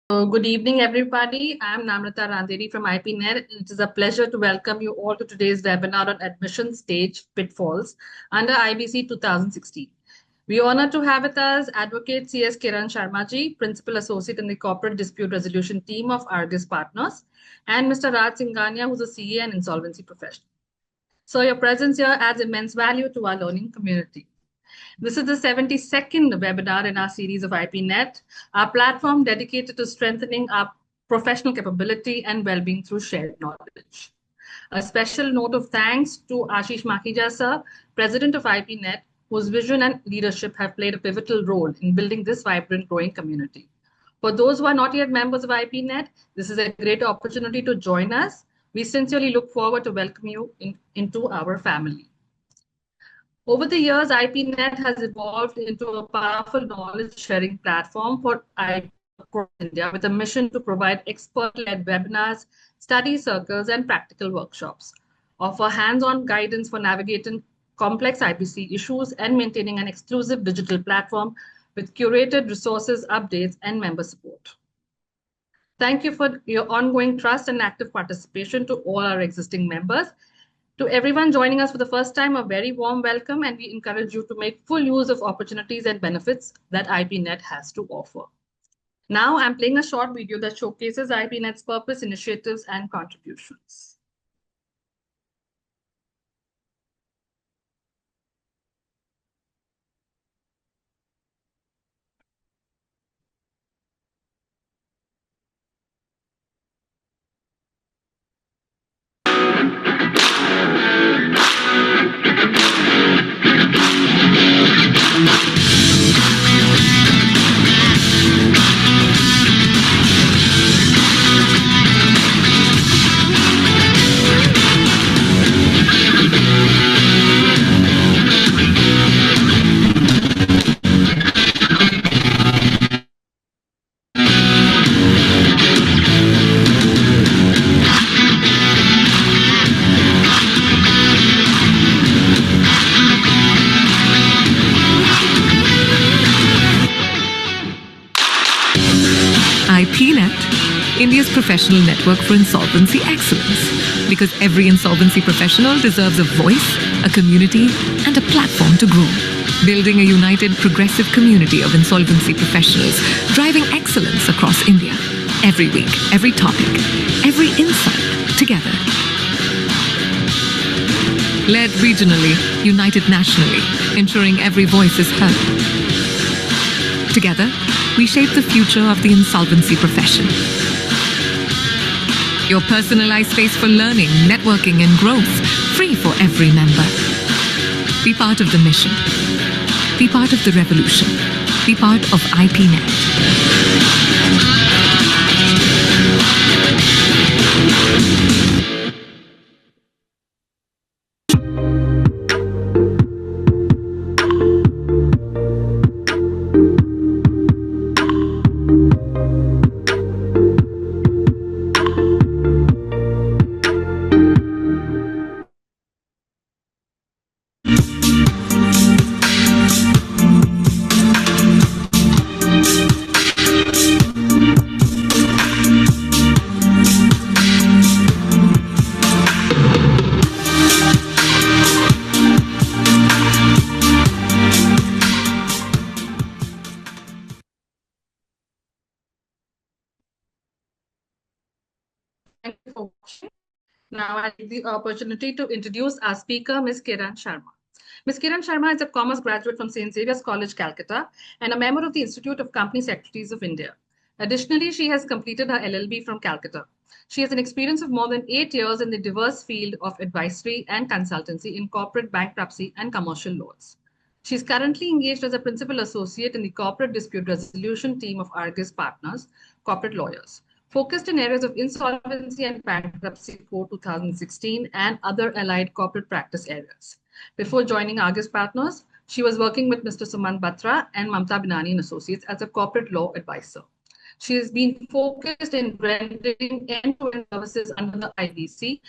Good evening, everybody. I'm Namrata Randheri from IPNet. It is a pleasure to welcome you all to today's webinar on admission stage pitfalls under IBC 2016. We honor to have with us Advocate C.S. Kiran Sharma-ji, Principal Associate in the Corporate Dispute Resolution Team of Argus Partners, and Mr. Raj Singhania, who's a CA and insolvency professional. So your presence here adds immense value to our learning community. This is the 72nd webinar in our series of IPNet, our platform dedicated to strengthening our professional capability and well-being through shared knowledge. A special note of thanks to Ashish Makhija sir, President of IPNet, whose vision and leadership have played a pivotal role in building this vibrant, growing community. For those who are not yet members of IPNet, this is a great opportunity to join us. We sincerely look forward to welcome you into our family. Over the years, IPNet has evolved into a powerful knowledge-sharing platform for IP across India with a mission to provide expert-led webinars, study circles, and practical workshops, offer hands-on guidance for navigating complex IPC issues, and maintaining an exclusive digital platform with curated resources, updates, and member support. Thank you for your ongoing trust and active participation to all our existing members. To everyone joining us for the first time, a very warm welcome, and we encourage you to make full use of opportunities and benefits that IPNet has to offer. Now, I'm playing a short video that showcases IPNet's purpose, initiatives, and contributions. IPNet, India's professional network for insolvency excellence. Because every insolvency professional deserves a voice, a community, and a platform to grow. Building a united, progressive community of insolvency professionals, driving excellence across India. Every week, every topic, every insight, together. Led regionally, united nationally, ensuring every voice is heard. Together, we shape the future of the insolvency profession. Your personalized space for learning, networking, and growth, free for every member. Be part of the mission. Be part of the revolution. Be part of IPNet. Thank you for watching. Now, I take the opportunity to introduce our speaker, Ms. Kiran Sharma. Ms. Kiran Sharma is a commerce graduate from St. Xavier's College, Calcutta, and a member of the Institute of Company Secretaries of India. Additionally, she has completed her LLB from Calcutta. She has an experience of more than 8 years in the diverse field of advisory and consultancy in corporate bankruptcy and commercial laws. She is currently engaged as a principal associate in the corporate dispute resolution team of Argus Partners, corporate lawyers, focused in areas of insolvency and bankruptcy code 2016 and other allied corporate practice areas. Before joining Argus Partners, she was working with Mr. Suman Batra and Mamta Binani and Associates as a corporate law advisor. She has been focused in rendering end-to-end services under the IBC,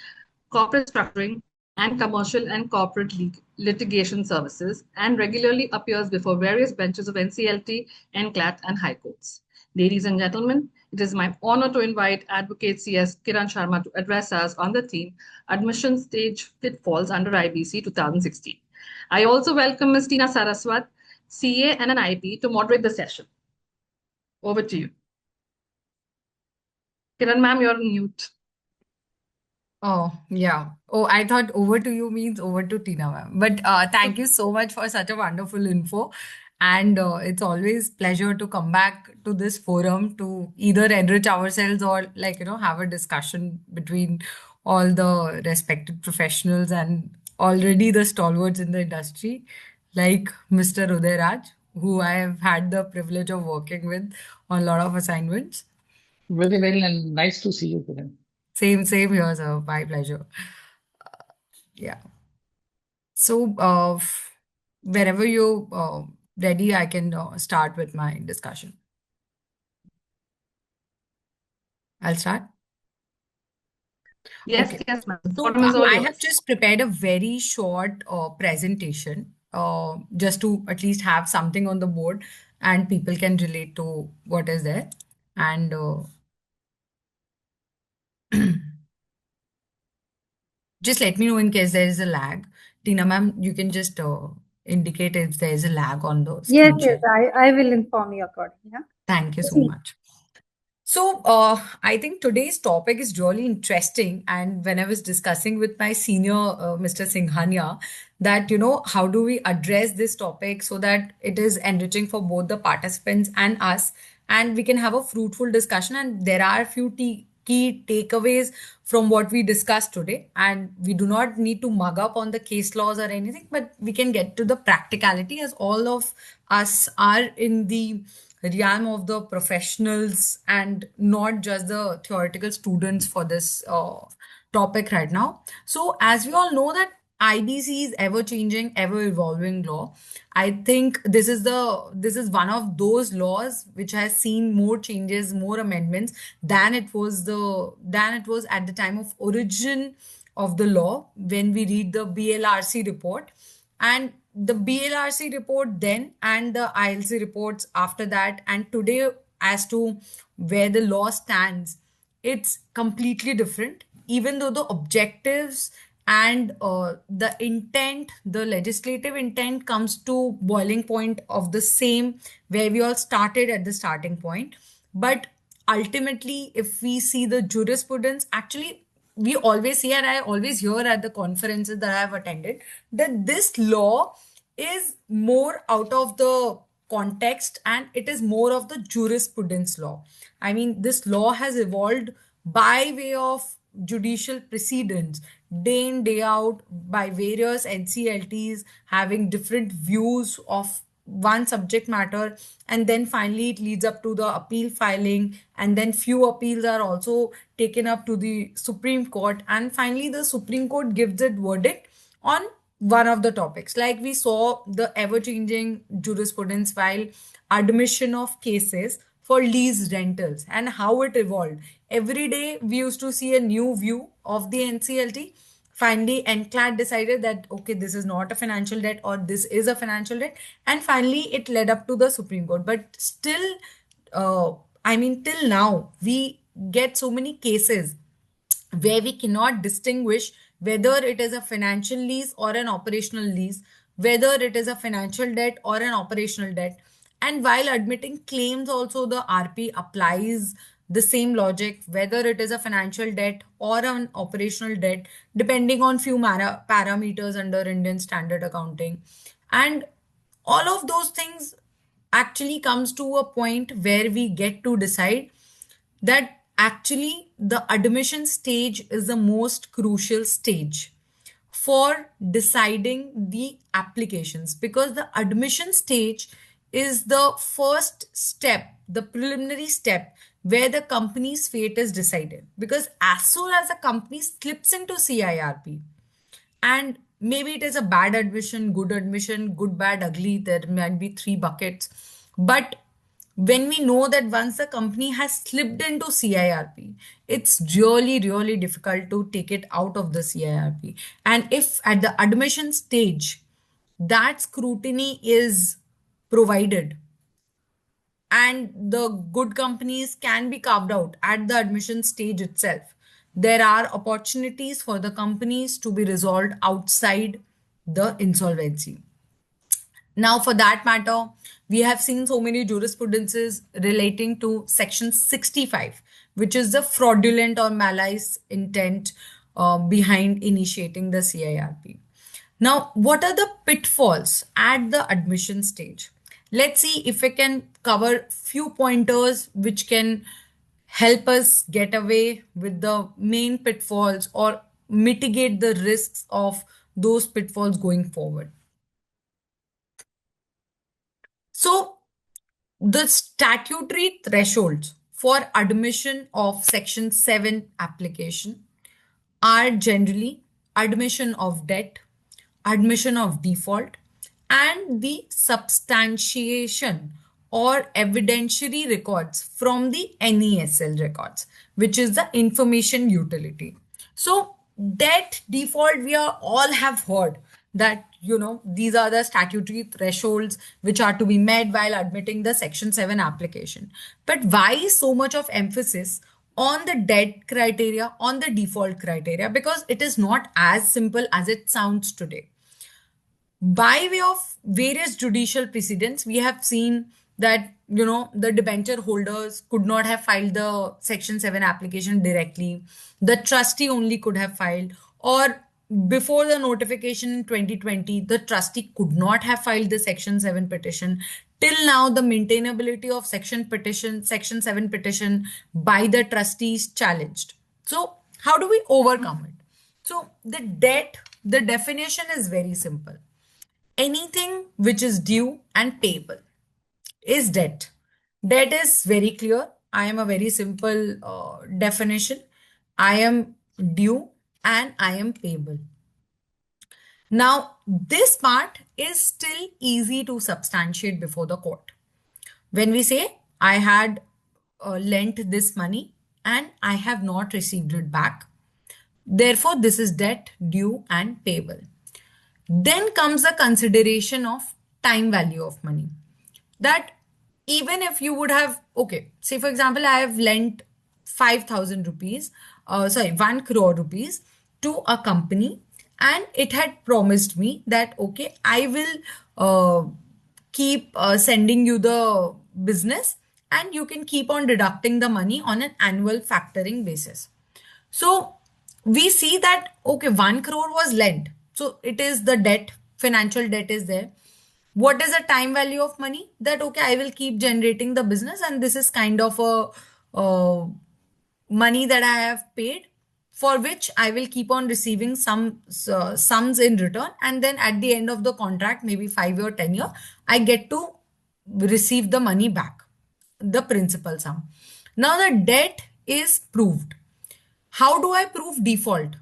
corporate structuring, and commercial and corporate litigation services, and regularly appears before various benches of NCLT, NCLAT, and High Courts. Ladies and gentlemen, it is my honor to invite Advocate CS Kiran Sharma to address us on the theme Admission Stage Pitfalls under IBC 2016. I also welcome Ms. Tina Saraswat, CA and an IP, to moderate the session. Over to you. Kiran ma'am, you're on mute. Oh, yeah. Oh, I thought over to you means over to Tina, ma'am. But thank you so much for such a wonderful info. And it's always pleasure to come back to this forum to either enrich ourselves or have a discussion between all the respected professionals and already the stalwarts in the industry, like Mr. Uday Raj, who I have had the privilege of working with on a lot of assignments. Very well, and nice to see you today. Same here, sir. My pleasure. Yeah. So, wherever you ready, I can start with my discussion. I'll start. Yes, Okay. yes, ma'am. The So, forum is all I yours. have just prepared a very short presentation just to at least have something on the board and people can relate to what is there. And just let me know in case there is a lag. Tina ma'am, you can just indicate if there is a lag on the Yes, screen yes, share. I will inform you accordingly. Yeah. Thank you so See. much. So, I think today's topic is really interesting. And when I was discussing with my senior, Mr. Singhania, that, how do we address this topic so that it is enriching for both the participants and us, and we can have a fruitful discussion. And there are a few key takeaways from what we discussed today. And we do not need to mug up on the case laws or anything, but we can get to the practicality as all of us are in the realm of the professionals and not just the theoretical students for this topic right now. So, as we all know that IBC is ever changing, ever evolving law. I think this is one of those laws which has seen more changes, more amendments than it was at the time of origin of the law when we read the BLRC report. And the BLRC report then and the ILC reports after that, and today as to where the law stands, it's completely different. Even though the objectives and the intent, the legislative intent comes to boiling point of the same where we all started at the starting point. But ultimately, if we see the jurisprudence, actually we always see, and I always hear at the conferences that I have attended, that this law is more out of the context and it is more of the jurisprudence law. I mean, this law has evolved by way of judicial precedents, day in, day out, by various NCLTs having different views of one subject matter, and then finally it leads up to the appeal filing, and then few appeals are also taken up to the Supreme Court, and finally the Supreme Court gives its verdict on one of the topics. Like we saw the ever changing jurisprudence while admission of cases for lease rentals and how it evolved. Every day we used to see a new view of the NCLT. Finally, NCLAT decided that, okay, this is not a financial debt or this is a financial debt. And finally, it led up to the Supreme Court. But still, till now, we get so many cases where we cannot distinguish whether it is a financial lease or an operational lease, whether it is a financial debt or an operational debt. And while admitting claims, also the RP applies the same logic, whether it is a financial debt or an operational debt, depending on few parameters under Indian standard accounting. And all of those things actually comes to a point where we get to decide that actually the admission stage is the most crucial stage for deciding the applications, because the admission stage is the first step, the preliminary step where the company's fate is decided. Because as soon as a company slips into CIRP, and maybe it is a bad admission, good, bad, ugly, there might be three buckets, but when we know that once the company has slipped into CIRP, it's really, really difficult to take it out of the CIRP. And if at the admission stage, that scrutiny is provided and the good companies can be carved out at the admission stage itself, there are opportunities for the companies to be resolved outside the insolvency. Now, for that matter, we have seen so many jurisprudences relating to Section 65, which is the fraudulent or malice intent behind initiating the CIRP. Now, what are the pitfalls at the admission stage? Let's see if we can cover few pointers which can help us get away with the main pitfalls or mitigate the risks of those pitfalls going forward. So, the statutory thresholds for admission of Section 7 application are generally admission of debt, admission of default, and the substantiation or evidentiary records from the NESL records, which is the information utility. So, debt default, we are all have heard that these are the statutory thresholds which are to be met while admitting the Section 7 application. But why so much of emphasis on the debt criteria, on the default criteria? Because it is not as simple as it sounds today. By way of various judicial precedents, we have seen that the debenture holders could not have filed the Section 7 application directly. The trustee only could have filed, or before the notification in 2020, the trustee could not have filed the Section 7 petition. Till now, the maintainability of Section 7 petition by the trustees challenged. So, how do we overcome it? So, the definition is very simple. Anything which is due and payable is debt. Debt is very clear. I am a very simple definition. I am due and I am payable. Now, this part is still easy to substantiate before the court. When we say I had lent this money and I have not received it back, therefore this is debt, due and payable. Then comes the consideration of time value of money. That even if you would have, okay, say for example, I have lent 5,000 rupees, 1 crore rupees to a company, and it had promised me that, okay, I will keep sending you the business and you can keep on deducting the money on an annual factoring basis. So we see that, okay, 1 crore was lent. So it is the debt, financial debt is there. What is the time value of money? That, okay, I will keep generating the business and this is kind of a money that I have paid, for which I will keep on receiving some sums in return. And then at the end of the contract, maybe 5 or 10 year, I get to receive the money back, the principal sum. Now the debt is proved. How do I prove default?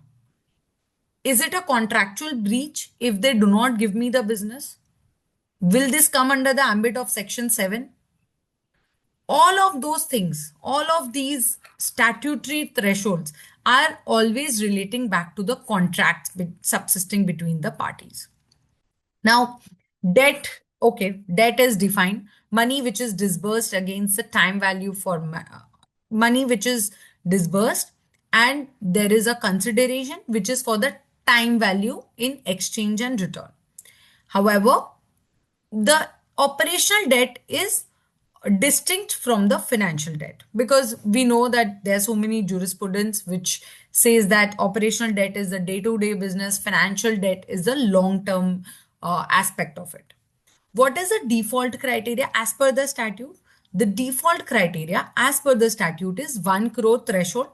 Is it a contractual breach if they do not give me the business? Will this come under the ambit of Section 7? All of those things, all of these statutory thresholds are always relating back to the contracts subsisting between the parties. Now, debt, okay, debt is defined. Money which is disbursed against the time value for money which is disbursed, and there is a consideration which is for the time value in exchange and return. However, the operational debt is distinct from the financial debt, because we know that there are so many jurisprudence which says that operational debt is the day-to-day business, financial debt is the long-term aspect of it. What is the default criteria as per the statute? The default criteria as per the statute is 1 crore threshold,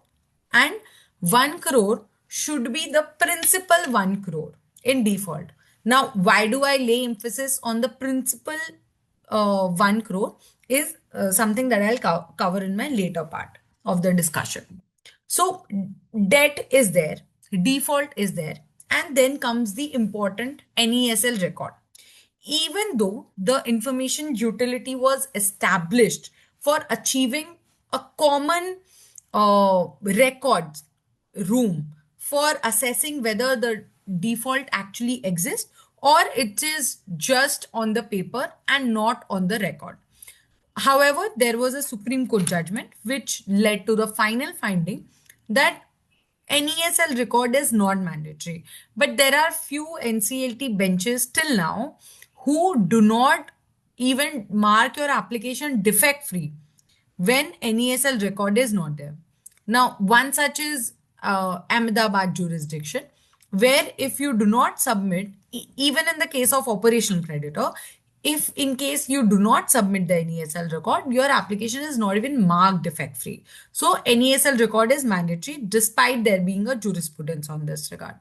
and 1 crore should be the principal 1 crore in default. Now, why do I lay emphasis on the principal 1 crore is something that I'll cover in my later part of the discussion. So, debt is there, default is there, and then comes the important NESL record. even though the information utility was established for achieving a common records room for assessing whether the default actually exists or it is just on the paper and not on the record. However, there was a Supreme Court judgment which led to the final finding that NESL record is not mandatory. But there are few NCLT benches till now who do not even mark your application defect free when NESL record is not there. Now, one such is Ahmedabad jurisdiction, where if you do not submit, even in the case of operational creditor, if in case you do not submit the NESL record, your application is not even marked defect free. So NESL record is mandatory despite there being a jurisprudence on this regard.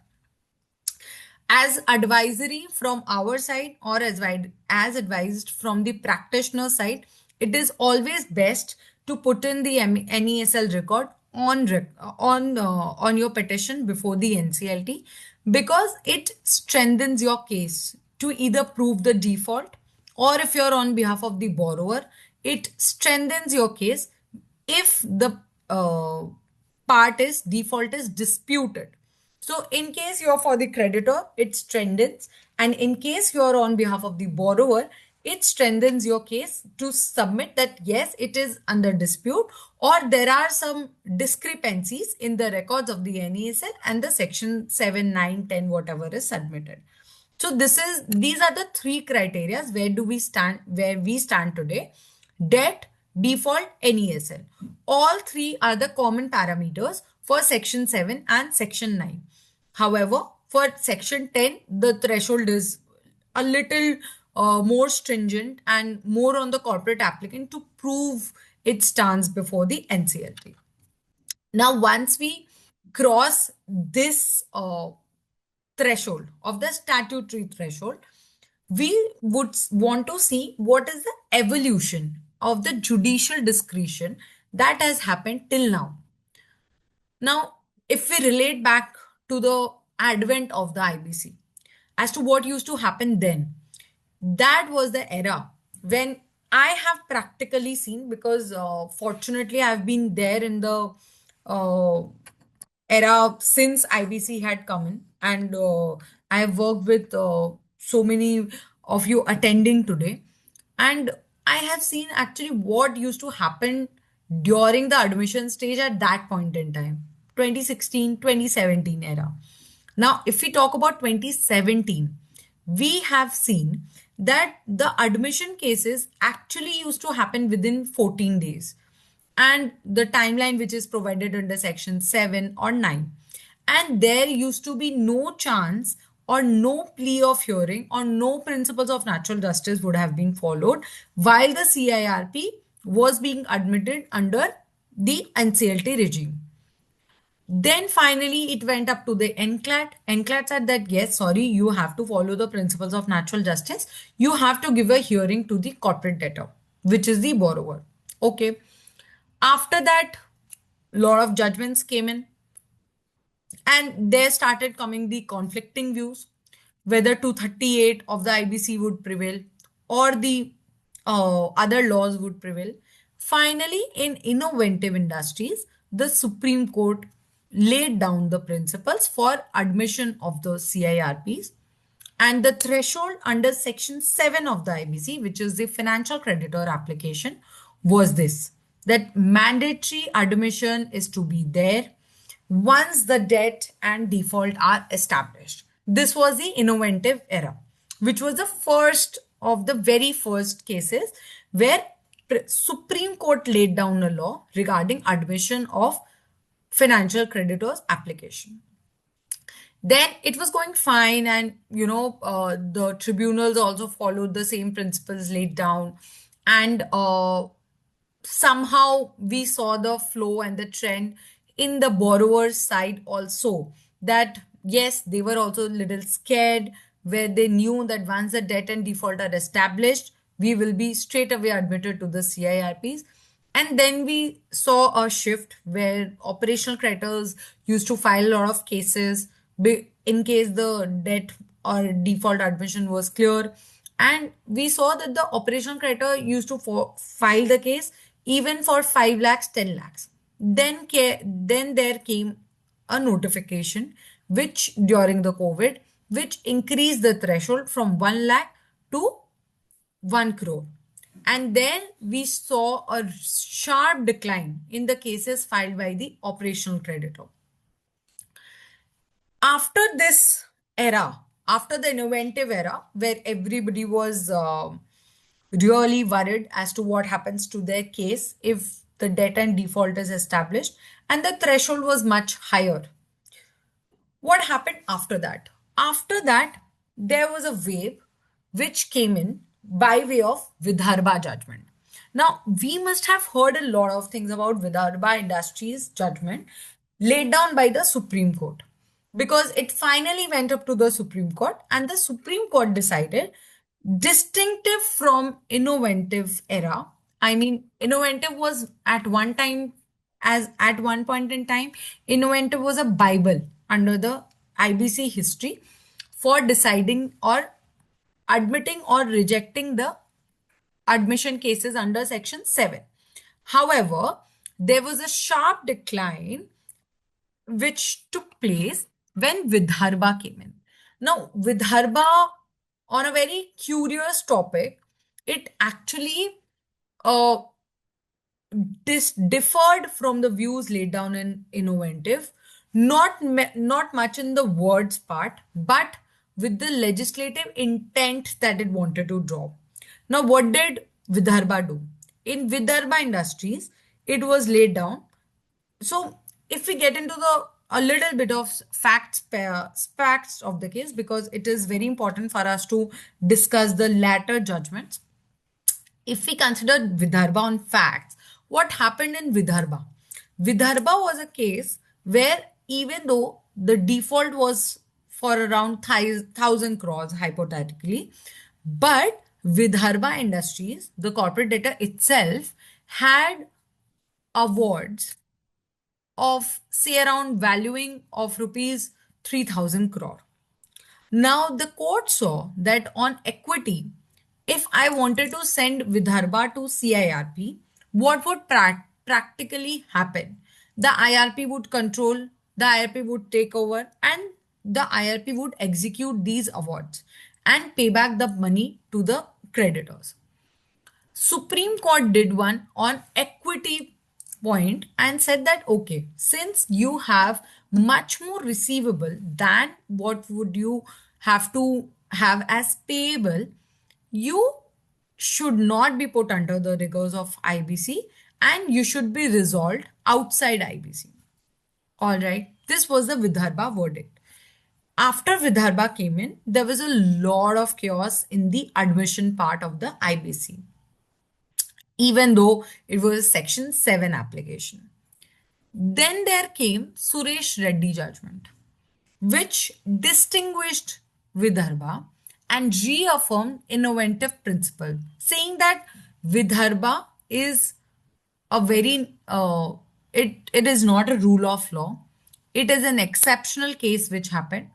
As advisory from our side or as advised from the practitioner side, it is always best to put in the NESL record on your petition before the NCLT because it strengthens your case to either prove the default or if you're on behalf of the borrower, it strengthens your case if the default is disputed. So in case you're for the creditor, it strengthens. And in case you're on behalf of the borrower, it strengthens your case to submit that yes, it is under dispute or there are some discrepancies in the records of the NESL and the section 7, 9, 10, whatever is submitted. So these are the three criteria where we stand today. Debt, default, NESL. All three are the common parameters for section 7 and section 9. However, for section 10, the threshold is a little more stringent and more on the corporate applicant to prove its stance before the NCLT. Now, once we cross this threshold of the statutory threshold, we would want to see what is the evolution of the judicial discretion that has happened till now. Now, if we relate back to the advent of the IBC as to what used to happen then, that was the era when I have practically seen, because fortunately I've been there in the era since IBC had come in, and I have worked with so many of you attending today, and I have seen actually what used to happen during the admission stage at that point in time, 2016, 2017 era. Now, if we talk about 2017, we have seen that the admission cases actually used to happen within 14 days and the timeline which is provided under section 7 or 9. And there used to be no chance or no plea of hearing or no principles of natural justice would have been followed while the CIRP was being admitted under the NCLT regime. Then finally, it went up to the NCLAT. NCLAT said that, yes, sorry, you have to follow the principles of natural justice. You have to give a hearing to the corporate debtor, which is the borrower. Okay. After that, a lot of judgments came in. And there started coming the conflicting views, whether 238 of the IBC would prevail or the other laws would prevail. Finally, in innovative industries, the Supreme Court laid down the principles for admission of the CIRPs, and the threshold under section 7 of the IBC, which is the financial creditor application, was this, that mandatory admission is to be there once the debt and default are established. This was the innovative era, which was the first of the very first cases where Supreme Court laid down a law regarding admission of financial creditors application. Then it was going fine, and the tribunals also followed the same principles laid down, and somehow we saw the flow and the trend in the borrower's side also, that yes, they were also a little scared, where they knew that once the debt and default are established, we will be straight away admitted to the CIRPs. And then we saw a shift where operational creditors used to file a lot of cases in case the debt or default admission was clear. And we saw that the operational creditor used to file the case even for 5 lakhs, 10 lakhs. Then there came a notification which during the COVID, which increased the threshold from 1 lakh to 1 crore. And then we saw a sharp decline in the cases filed by the operational creditor. After this era, after the innovative era, where everybody was really worried as to what happens to their case if the debt and default is established, and the threshold was much higher. What happened after that? After that, there was a wave which came in by way of Vidarbha judgment. Now, we must have heard a lot of things about Vidarbha Industries judgment laid down by the Supreme Court, because it finally went up to the Supreme Court and the Supreme Court decided, distinctive from innovative era. I mean, innovative was at one time, as at one point in time, innovative was a Bible under the IBC history for deciding or admitting or rejecting the admission cases under Section 7. However, there was a sharp decline which took place when Vidarbha came in. Now, Vidarbha, on a very curious topic, it actually uh, differed from the views laid down in innovative, not much in the words part, but with the legislative intent that it wanted to draw. Now, what did Vidarbha do? In Vidarbha Industries, it was laid down. So, if we get into a little bit of facts of the case, because it is very important for us to discuss the latter judgments. If we consider Vidarbha on facts, what happened in Vidarbha? Vidarbha was a case where even though the default was for around 1,000 crores hypothetically, but Vidarbha Industries, the corporate debtor itself, had awards of say around valuing of rupees 3,000 crore. Now the court saw that on equity, if I wanted to send Vidarbha to CIRP, what would practically happen? The IRP would control, the IRP would take over, and the IRP would execute these awards and pay back the money to the creditors. Supreme Court did one on equity point and said that, okay, since you have much more receivable than what would you have to have as payable, you should not be put under the rigors of IBC and you should be resolved outside IBC. All right, this was the Vidarbha verdict. After Vidarbha came in, there was a lot of chaos in the admission part of the IBC, even though it was a Section 7 application. Then there came Suresh Reddy judgment, which distinguished Vidarbha and reaffirmed innovative principle, saying that Vidarbha is a very, it is not a rule of law. It is an exceptional case which happened.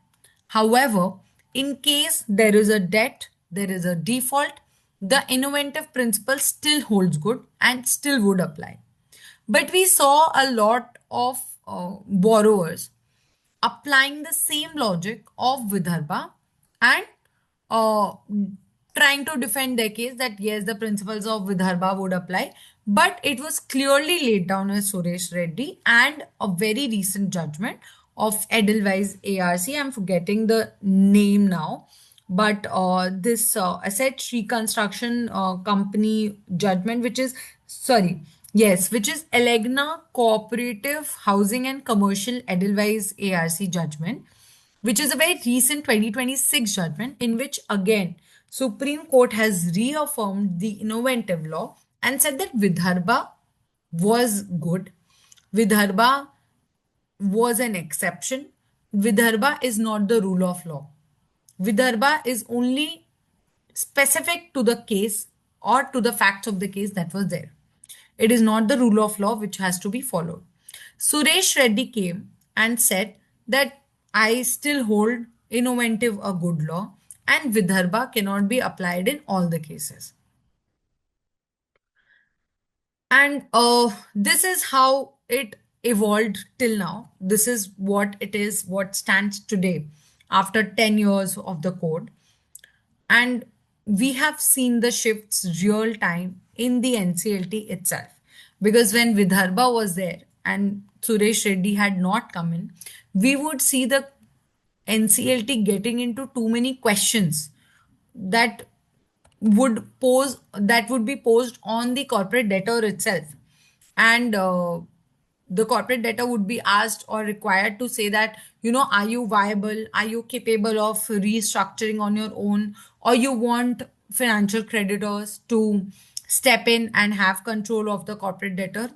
However, in case there is a debt, there is a default, the innovative principle still holds good and still would apply. But we saw a lot of borrowers applying the same logic of Vidarbha and trying to defend their case that yes, the principles of Vidarbha would apply. But it was clearly laid down as Suresh Reddy and a very recent judgment of Edelweiss ARC. I'm forgetting the name now, but this asset reconstruction company judgment, which is, which is Elegna Cooperative Housing and Commercial Edelweiss ARC judgment, which is a very recent 2026 judgment in which again Supreme Court has reaffirmed the innovative law and said that Vidarbha was good. Vidarbha was an exception. Vidarbha is not the rule of law. Vidarbha is only specific to the case or to the facts of the case that was there. It is not the rule of law which has to be followed. Suresh Reddy came and said that I still hold innovative a good law and Vidarbha cannot be applied in all the cases. And this is how it evolved till now. This is what it is, what stands today after 10 years of the code. And we have seen the shifts real time in the NCLT itself. Because when Vidarbha was there and Suresh Reddy had not come in, we would see the NCLT getting into too many questions that would be posed on the corporate debtor itself, and the corporate debtor would be asked or required to say that, are you viable, are you capable of restructuring on your own, or you want financial creditors to step in and have control of the corporate debtor.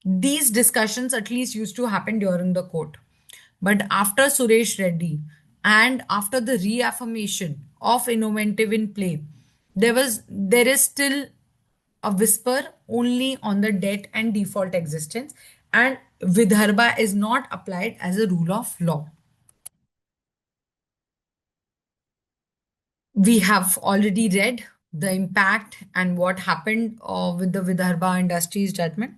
These discussions at least used to happen during the court. But after Suresh Reddy and after the reaffirmation of innovative in play, there is still a whisper only on the debt and default existence, and Vidarbha is not applied as a rule of law. We have already read the impact and what happened with the Vidarbha Industries judgment.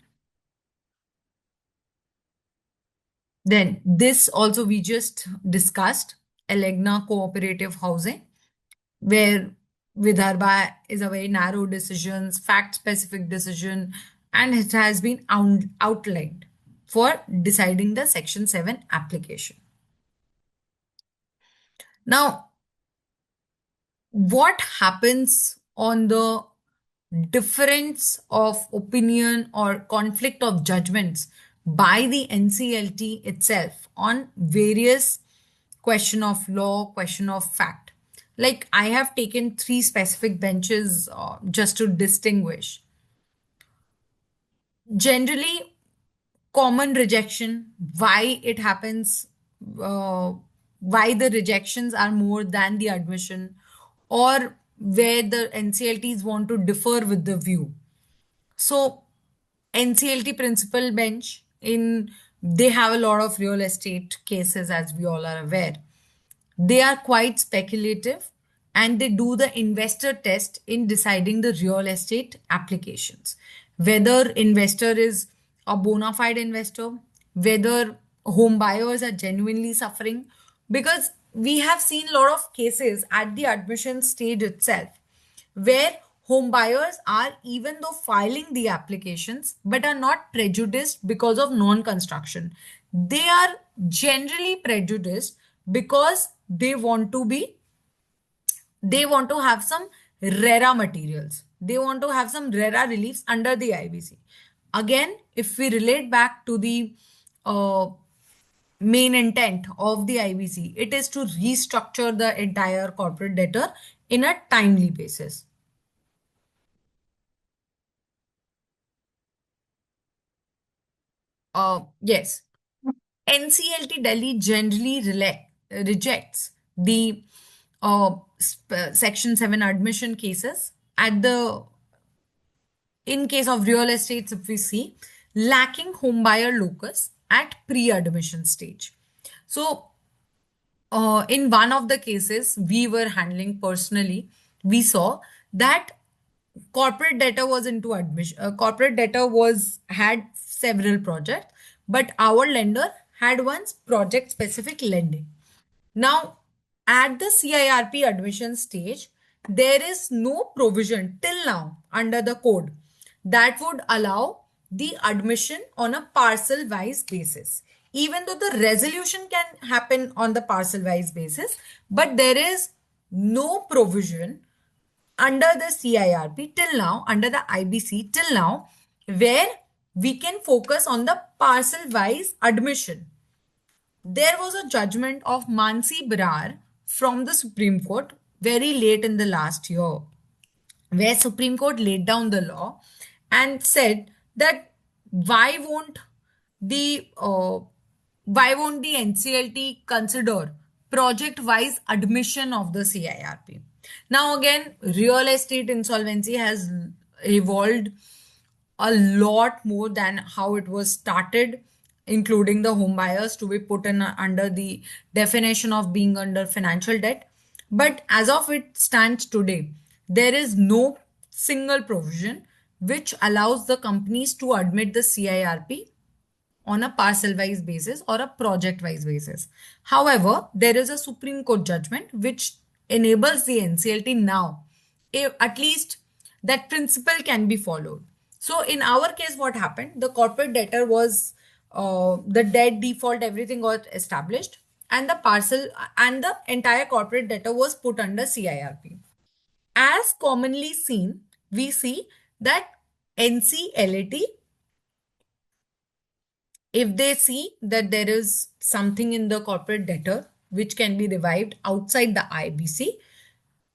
Then this also we just discussed, Elegna Cooperative Housing, where Vidarbha is a very narrow decisions, fact-specific decision, and it has been outlined for deciding the Section 7 application. Now, what happens on the difference of opinion or conflict of judgments by the NCLT itself on various question of law, question of fact? Like, I have taken three specific benches just to distinguish. Generally, common rejection, why it happens, why the rejections are more than the admission, or where the NCLTs want to differ with the view. So, NCLT principal bench, they have a lot of real estate cases, as we all are aware. They are quite speculative and they do the investor test in deciding the real estate applications. Whether investor is a bona fide investor, whether home buyers are genuinely suffering, because we have seen a lot of cases at the admission stage itself where home buyers are, even though filing the applications, but are not prejudiced because of non-construction. They are generally prejudiced because they want to have some RERA materials. They want to have some RERA reliefs under the IBC. Again, if we relate back to the main intent of the IBC, it is to restructure the entire corporate debtor in a timely basis. Yes, NCLT Delhi generally rejects the Section 7 admission cases in case of real estates, if we see, lacking homebuyer locus at pre-admission stage. So, in one of the cases we were handling personally, we saw that corporate debtor was into admission. Corporate debtor had several projects, but our lender had one project-specific lending. Now, at the CIRP admission stage, there is no provision till now under the code that would allow the admission on a parcel-wise basis. Even though the resolution can happen on the parcel-wise basis, but there is no provision under the CIRP till now, under the IBC till now, where we can focus on the parcel-wise admission. There was a judgment of Mansi Brar from the Supreme Court very late in the last year, where Supreme Court laid down the law and said that why won't the NCLT consider project-wise admission of the CIRP? Now again, real estate insolvency has evolved a lot more than how it was started, including the home buyers to be put in under the definition of being under financial debt. But as of it stands today, there is no single provision which allows the companies to admit the CIRP on a parcel wise basis or a project wise basis. However, there is a Supreme Court judgment which enables the NCLT now, if at least that principle can be followed. So, in our case, what happened? The corporate debtor was the debt default, everything got established, and the parcel and the entire corporate debtor was put under CIRP. As commonly seen, we see that NCLAT, if they see that there is something in the corporate debtor which can be revived outside the IBC,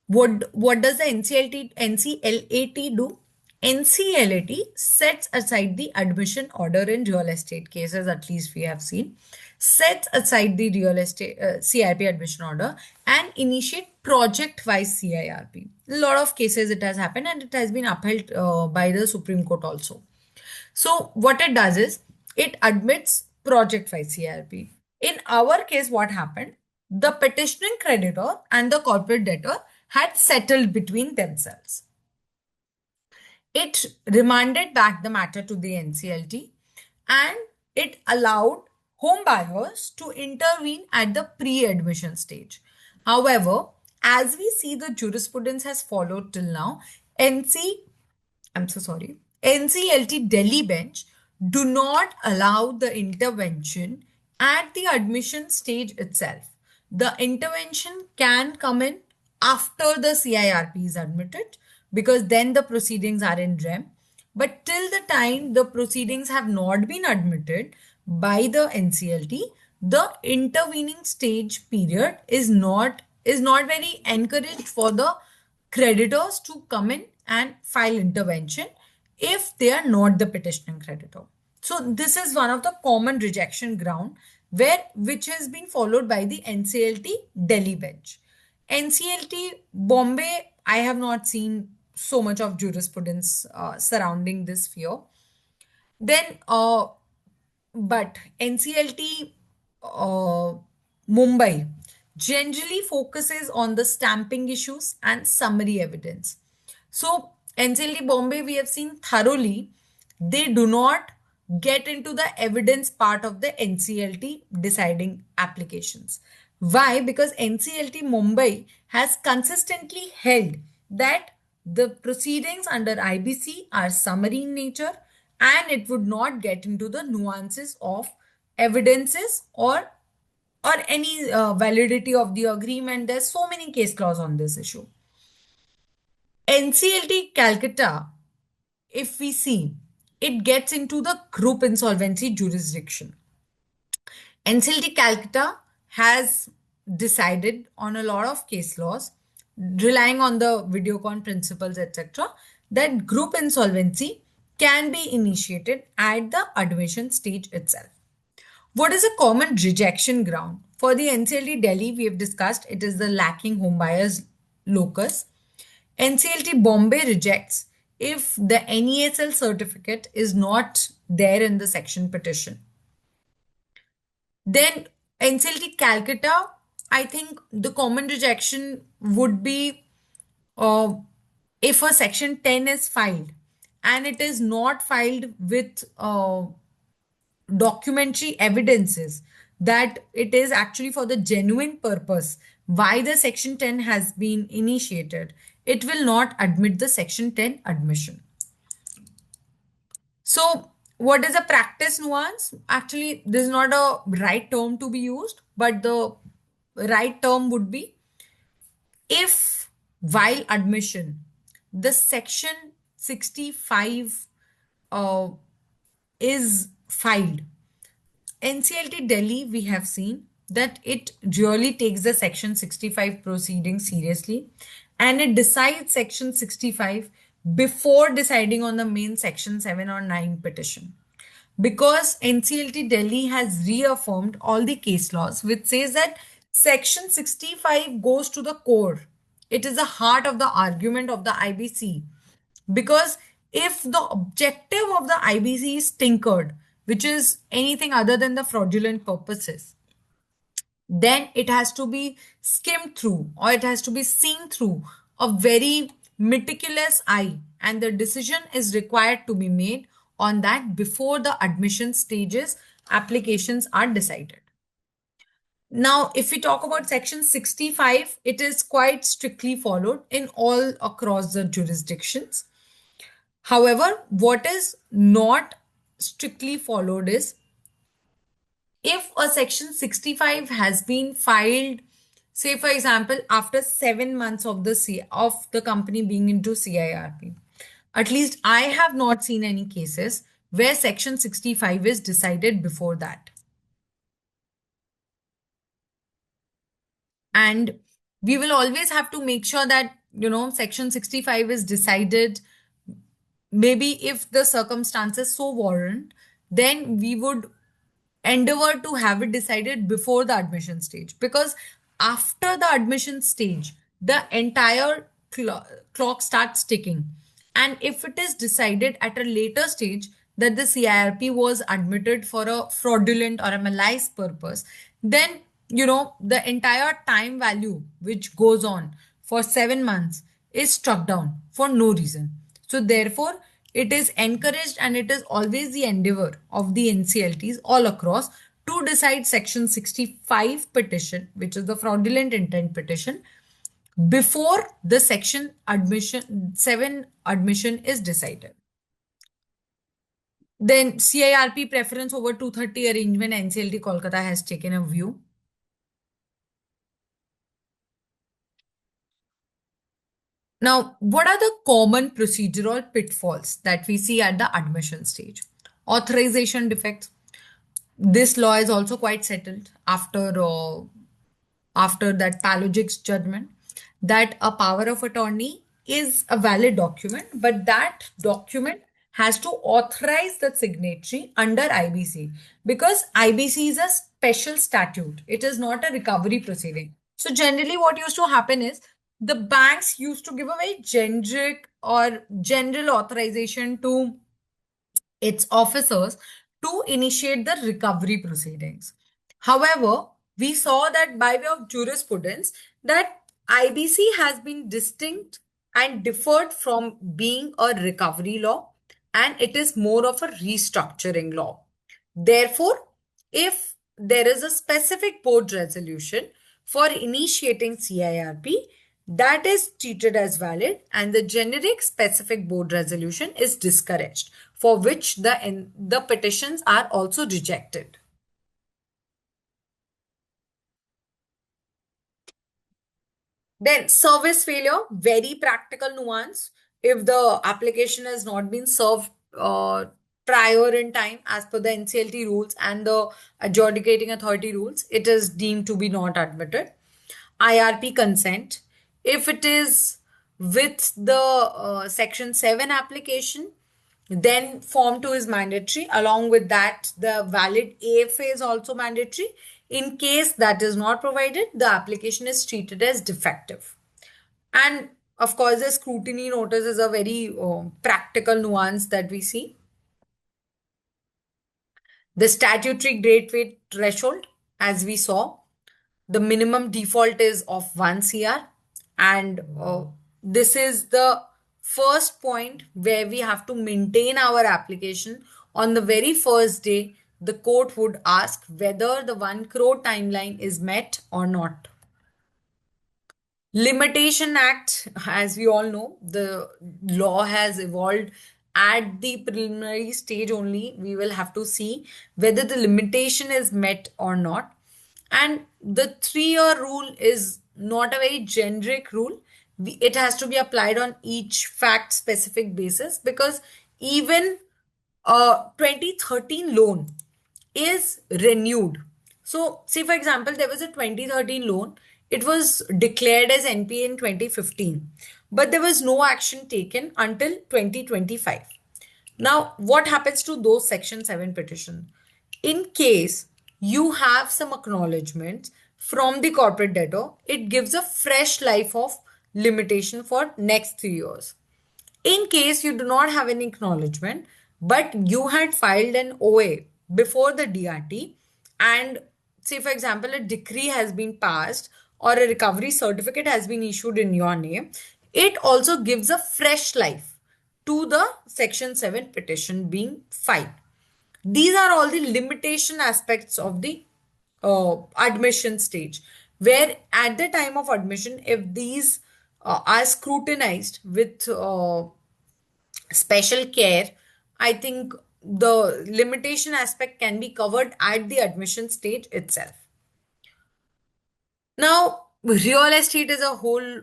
what does the NCLAT do? NCLAT sets aside the admission order in real estate cases, at least we have seen, sets aside the real estate CIRP admission order and initiate project-wise CIRP. A lot of cases it has happened and it has been upheld by the Supreme Court also. So what it does is it admits project-wise CIRP. In our case, what happened? The petitioning creditor and the corporate debtor had settled between themselves. It remanded back the matter to the NCLT and it allowed home buyers to intervene at the pre-admission stage. However, as we see the jurisprudence has followed till now, I'm so sorry, NCLT Delhi bench do not allow the intervention at the admission stage itself. The intervention can come in after the CIRP is admitted because then the proceedings are in rem. But till the time the proceedings have not been admitted by the NCLT, the intervening stage period is not very encouraged for the creditors to come in and file intervention if they are not the petitioning creditor. So this is one of the common rejection ground which has been followed by the NCLT Delhi bench. NCLT Bombay, I have not seen so much of jurisprudence surrounding this sphere. Then, but NCLT Mumbai generally focuses on the stamping issues and summary evidence. So NCLT Bombay, we have seen thoroughly, they do not get into the evidence part of the NCLT deciding applications. Why? Because NCLT Mumbai has consistently held that the proceedings under IBC are summary in nature and it would not get into the nuances of evidences or any validity of the agreement. There's so many case laws on this issue. NCLT Calcutta, if we see, it gets into the group insolvency jurisdiction. NCLT Calcutta has decided on a lot of case laws, relying on the Videocon principles, etc., that group insolvency can be initiated at the admission stage itself. What is a common rejection ground? For the NCLT Delhi, we have discussed it is the lacking home buyers locus. NCLT Bombay rejects if the NESL certificate is not there in the section petition. Then NCLT Calcutta, I think the common rejection would be if a section 10 is filed and it is not filed with documentary evidences that it is actually for the genuine purpose why the section 10 has been initiated, it will not admit the section 10 admission. So what is a practice nuance? Actually, this is not a right term to be used, but the right term would be if while admission, the section 65 is filed. NCLT Delhi, we have seen that it really takes the section 65 proceedings seriously and it decides section 65 before deciding on the main section 7 or 9 petition. Because NCLT Delhi has reaffirmed all the case laws which says that section 65 goes to the core. It is the heart of the argument of the IBC. Because if the objective of the IBC is tinkered, which is anything other than the fraudulent purposes, then it has to be skimmed through or it has to be seen through a very meticulous eye, and the decision is required to be made on that before the admission stages applications are decided. Now, if we talk about section 65, it is quite strictly followed in all across the jurisdictions. However, what is not strictly followed is if a section 65 has been filed, say for example, after 7 months of the company being into CIRP, at least I have not seen any cases where section 65 is decided before that. And we will always have to make sure that, section 65 is decided. Maybe if the circumstances so warrant, then we would endeavor to have it decided before the admission stage, because after the admission stage the entire clock starts ticking, and if it is decided at a later stage that the CIRP was admitted for a fraudulent or a malice purpose, then the entire time value which goes on for 7 months is struck down for no reason. So therefore it is encouraged and it is always the endeavor of the NCLTs all across to decide section 65 petition, which is the fraudulent intent petition, before the section admission 7 admission is decided. Then CIRP preference over 230 arrangement, NCLT Kolkata has taken a view. Now, what are the common procedural pitfalls that we see at the admission stage? Authorization defects. This law is also quite settled after that Palogic's judgment, that a power of attorney is a valid document, but that document has to authorize the signatory under IBC, because IBC is a special statute. It is not a recovery proceeding. So generally what used to happen is the banks used to give a very generic or general authorization to its officers to initiate the recovery proceedings. However, we saw that by way of jurisprudence that IBC has been distinct and differed from being a recovery law, and it is more of a restructuring law. Therefore, if there is a specific board resolution for initiating CIRP, that is treated as valid, and the generic specific board resolution is discouraged, for which the petitions are also rejected. Then service failure, very practical nuance. If the application has not been served prior in time as per the NCLT rules and the adjudicating authority rules, it is deemed to be not admitted. IRP consent, if it is with the section 7 application, then form 2 is mandatory. Along with that, the valid AFA is also mandatory. In case that is not provided, the application is treated as defective. And of course, the scrutiny notice is a very practical nuance that we see. The statutory great weight threshold, as we saw, the minimum default is of 1 CR, and this is the first point where we have to maintain our application. On the very first day, the court would ask whether the 1 crore timeline is met or not. Limitation Act, as we all know, the law has evolved at the preliminary stage only. We will have to see whether the limitation is met or not. And the 3-year rule is not a very generic rule. It has to be applied on each fact specific basis, because even a 2013 loan is renewed. So say for example, there was a 2013 loan. It was declared as NPA in 2015, but there was no action taken until 2025. Now, what happens to those Section 7 petitions? In case you have some acknowledgements from the corporate debtor, it gives a fresh life of limitation for next 3 years. In case you do not have any acknowledgement, but you had filed an OA before the DRT, and say for example, a decree has been passed or a recovery certificate has been issued in your name, it also gives a fresh life to the Section 7 petition being filed. These are all the limitation aspects of the admission stage, where at the time of admission, if these are scrutinized with special care, I think the limitation aspect can be covered at the admission stage itself. Now, real estate is a whole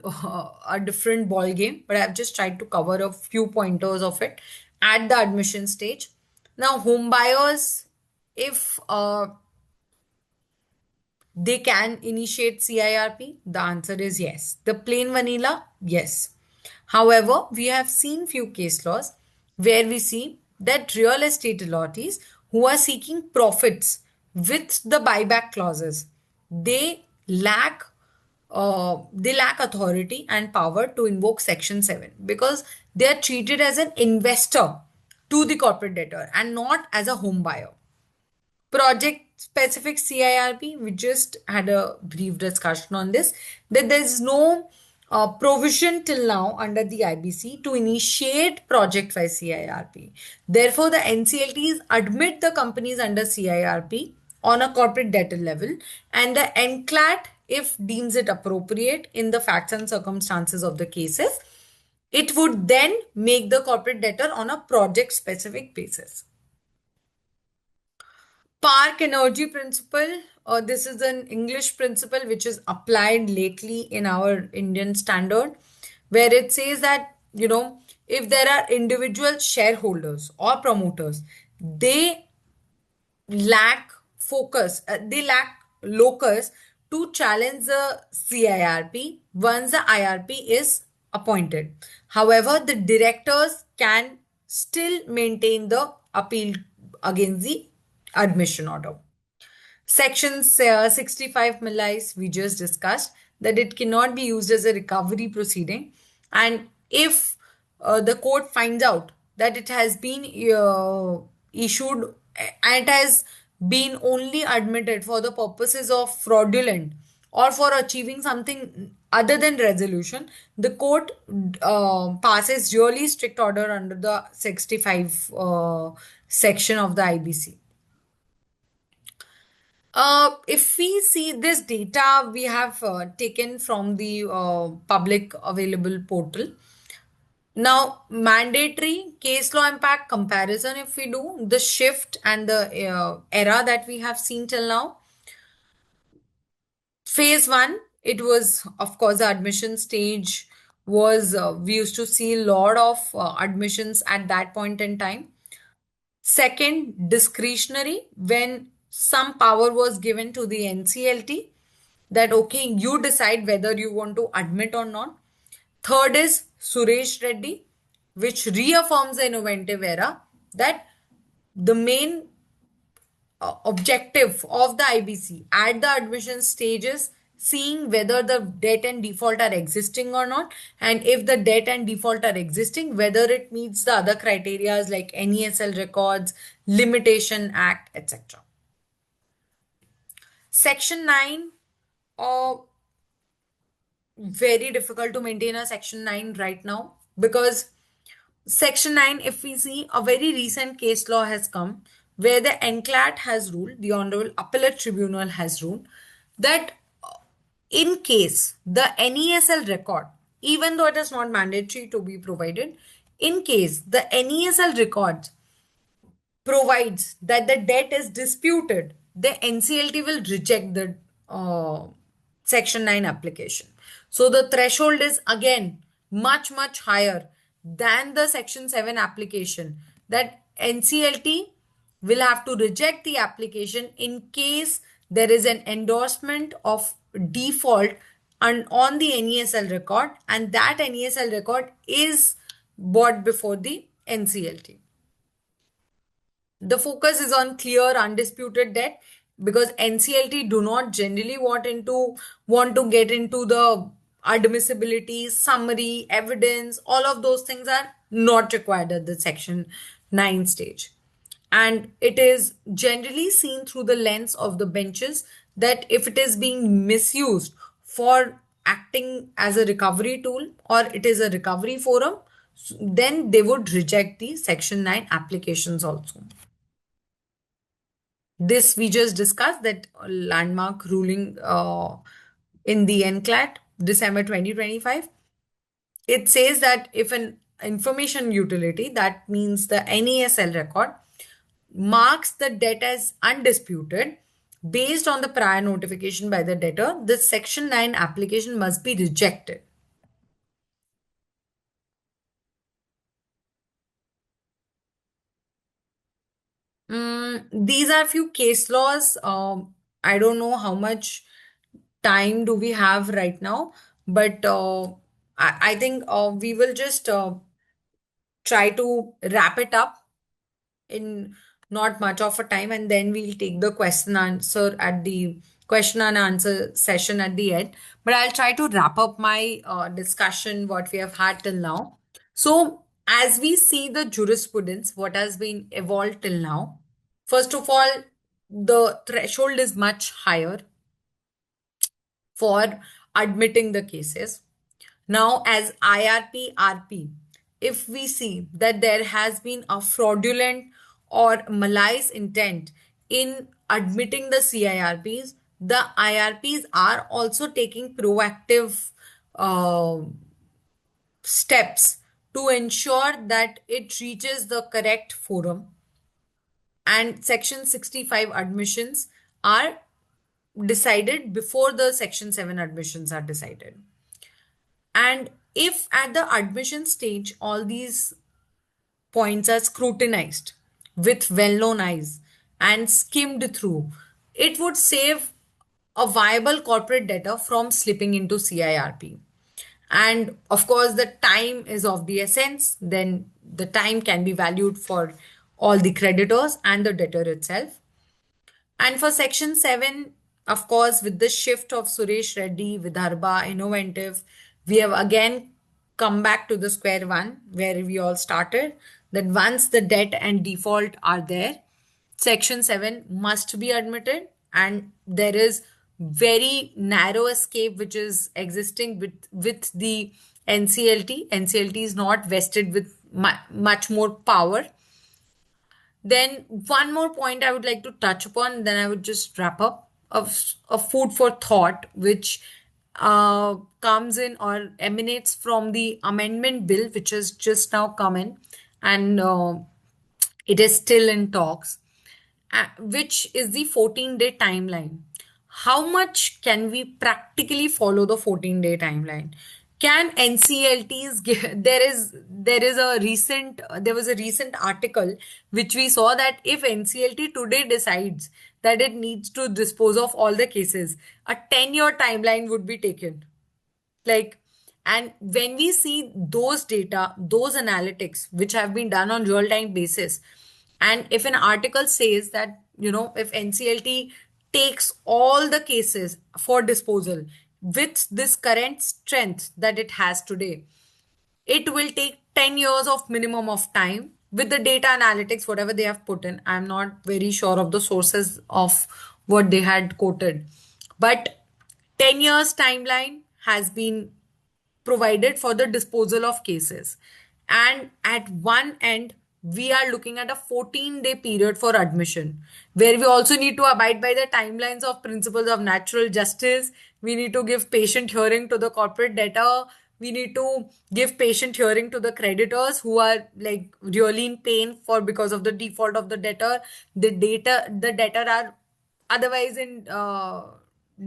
a different ball game, but I've just tried to cover a few pointers of it at the admission stage. Now, home buyers, if they can initiate CIRP, the answer is yes. The plain vanilla, yes. However, we have seen few case laws where we see that real estate authorities who are seeking profits with the buyback clauses, they lack they lack authority and power to invoke Section 7 because they are treated as an investor to the corporate debtor and not as a home buyer. Project specific CIRP, we just had a brief discussion on this, that there is no provision till now under the IBC to initiate project by CIRP. Therefore, the NCLTs admit the companies under CIRP on a corporate debtor level, and the NCLAT, if deems it appropriate in the facts and circumstances of the cases, it would then make the corporate debtor on a project specific basis. Park energy principle. This is an English principle which is applied lately in our Indian standard, where it says that, if there are individual shareholders or promoters, they lack focus, they lack locus to challenge the CIRP once the IRP is appointed. However, the directors can still maintain the appeal against the admission order. Section 65 Millais, we just discussed that it cannot be used as a recovery proceeding. And if the court finds out that it has been issued and it has been only admitted for the purposes of fraudulent or for achieving something other than resolution, the court passes really strict order under the 65 section of the IBC. If we see this data, we have taken from the public available portal. Now, mandatory case law impact comparison, if we do the shift and the era that we have seen till now. Phase 1, it was, of course, the admission stage was, we used to see a lot of admissions at that point in time. Second, discretionary, when some power was given to the NCLT that, okay, you decide whether you want to admit or not. Third is Suresh Reddy, which reaffirms the innovative era that the main objective of the IBC at the admission stages seeing whether the debt and default are existing or not, and if the debt and default are existing, whether it meets the other criteria like NESL records, Limitation Act, etc. Section 9, very difficult to maintain a Section 9 right now because Section 9, if we see, a very recent case law has come where the NCLAT has ruled, the Honorable Appellate Tribunal has ruled, that in case the NESL record, even though it is not mandatory to be provided, in case the NESL record provides that the debt is disputed, the NCLT will reject the Section 9 application. So the threshold is again much, much higher than the Section 7 application, that NCLT will have to reject the application in case there is an endorsement of default on the NESL record, and that NESL record is brought before the NCLT. The focus is on clear, undisputed debt because NCLT do not generally want to get into the admissibility, summary, evidence. All of those things are not required at the Section 9 stage. And it is generally seen through the lens of the benches that if it is being misused for acting as a recovery tool or it is a recovery forum, then they would reject the Section 9 applications also. This we just discussed that landmark ruling in the NCLAT, December 2025. It says that if an information utility, that means the NESL record, marks the debt as undisputed based on the prior notification by the debtor, the Section 9 application must be rejected. These are few case laws. I don't know how much time do we have right now, but I think we will just try to wrap it up in not much of a time, and then we'll take the question and answer session at the end. But I'll try to wrap up my discussion what we have had till now. So as we see the jurisprudence what has been evolved till now, first of all, the threshold is much higher for admitting the cases. Now, as IRP, RP, if we see that there has been a fraudulent or malicious intent in admitting the CIRPs, the IRPs are also taking proactive uh, steps to ensure that it reaches the correct forum. And Section 65 admissions are decided before the Section 7 admissions are decided. And if at the admission stage all these points are scrutinized with well-known eyes and skimmed through, it would save a viable corporate debtor from slipping into CIRP. And of course, the time is of the essence, then the time can be valued for all the creditors and the debtor itself. And for Section 7, of course, with the shift of Suresh Reddy, Vidarbha, Innovative, we have again come back to the square one where we all started, that once the debt and default are there, Section 7 must be admitted, and there is very narrow escape which is existing with the NCLT. NCLT is not vested with much more power. Then one more point I would like to touch upon, then I would just wrap up of a food for thought, which comes in or emanates from the amendment bill, which has just now come in, and it is still in talks, which is the 14-day timeline. How much can we practically follow the 14-day timeline? Can NCLTs give, there was a recent article which we saw that if NCLT today decides that it needs to dispose of all the cases, a 10-year timeline would be taken. Like, and when we see those data, those analytics which have been done on real-time basis, and if an article says that, if NCLT takes all the cases for disposal with this current strength that it has today, it will take 10 years of minimum of time with the data analytics, whatever they have put in. I'm not very sure of the sources of what they had quoted, but 10 years timeline has been provided for the disposal of cases. And at one end, we are looking at a 14-day period for admission, where we also need to abide by the timelines of principles of natural justice. We need to give patient hearing to the corporate debtor. We need to give patient hearing to the creditors who are like really in pain for because of the default of the debtor. The debtor are otherwise in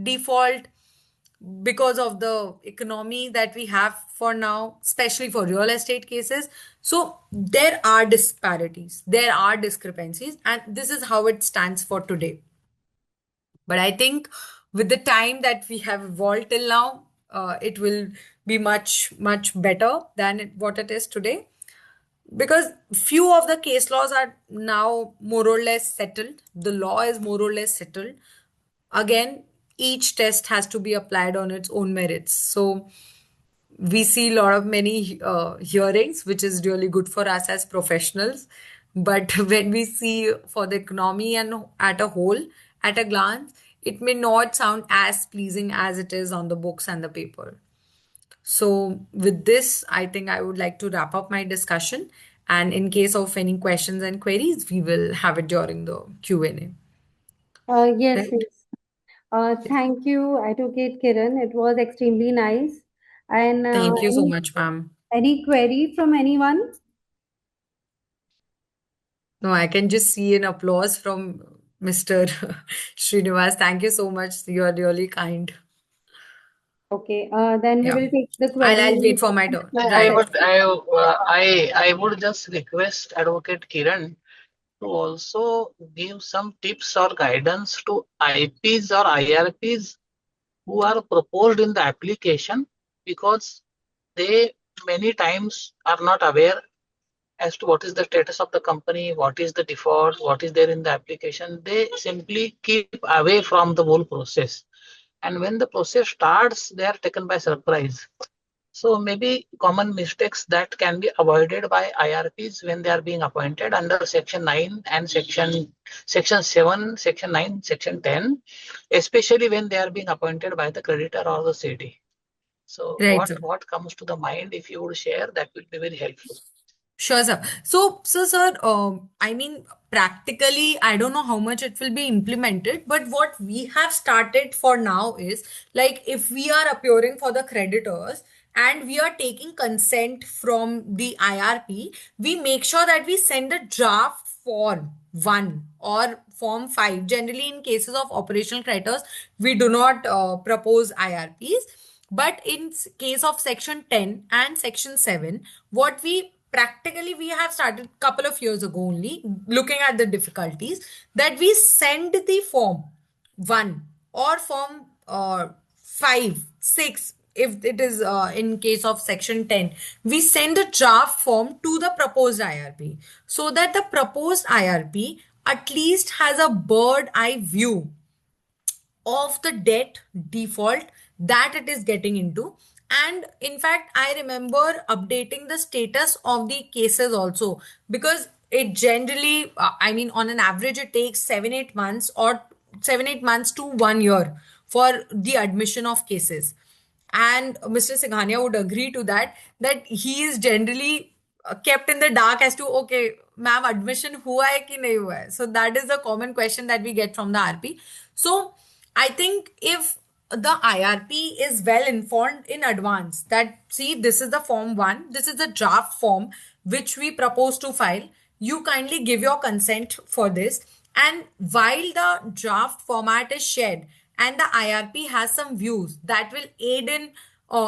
default because of the economy that we have for now, especially for real estate cases. So there are disparities, there are discrepancies, and this is how it stands for today. But I think with the time that we have evolved till now, it will be much, much better than what it is today. Because few of the case laws are now more or less settled. The law is more or less settled. Again, each test has to be applied on its own merits. So we see a lot of many hearings, which is really good for us as professionals. But when we see for the economy and at a whole, at a glance, it may not sound as pleasing as it is on the books and the paper. So with this, I think I would like to wrap up my discussion. And in case of any questions and queries, we will have it during the Q&A. Yes, Right? yes. Thank you, Advocate Kiran. It was extremely nice. And Thank you so much, ma'am. any query from anyone? No, I can just see an applause from Mr. Srinivas. Thank you so much. You are really kind. Okay, then we Yeah. will take the I'll query. wait for my turn. No, Right. I would just request Advocate Kiran to also give some tips or guidance to IPs or IRPs who are proposed in the application, because they many times are not aware as to what is the status of the company, what is the default, what is there in the application. They simply keep away from the whole process. And when the process starts, they are taken by surprise. So maybe common mistakes that can be avoided by IRPs when they are being appointed under Section 9 and Section 7, Section 9, Section 10, especially when they are being appointed by the creditor or the CD. So Right, sir. what comes to the mind, if you would share, that will be very helpful. Sure, sir. So, sir, I mean, practically, I don't know how much it will be implemented, but what we have started for now is like if we are appearing for the creditors and we are taking consent from the IRP, we make sure that we send a draft form 1 or form 5. Generally, in cases of operational creditors, we do not propose IRPs. But in case of section 10 and section 7, what we practically we have started couple of years ago only looking at the difficulties that we send the form 1 or form 5, 6 if it is in case of section 10, we send a draft form to the proposed IRP so that the proposed IRP at least has a bird eye view of the debt default that it is getting into. And in fact, I remember updating the status of the cases also because it generally, I mean, on an average, it takes 7-8 months or 7-8 months to 1 year for the admission of cases. And Mr. Singhania would agree to that, that he is generally kept in the dark as to, okay, ma'am, admission hua hai ki nahi hua hai? So that is the common question that we get from the RP. So I think if the IRP is well informed in advance that, see, this is the form 1, this is the draft form which we propose to file, you kindly give your consent for this. And while the draft format is shared and the IRP has some views that will aid in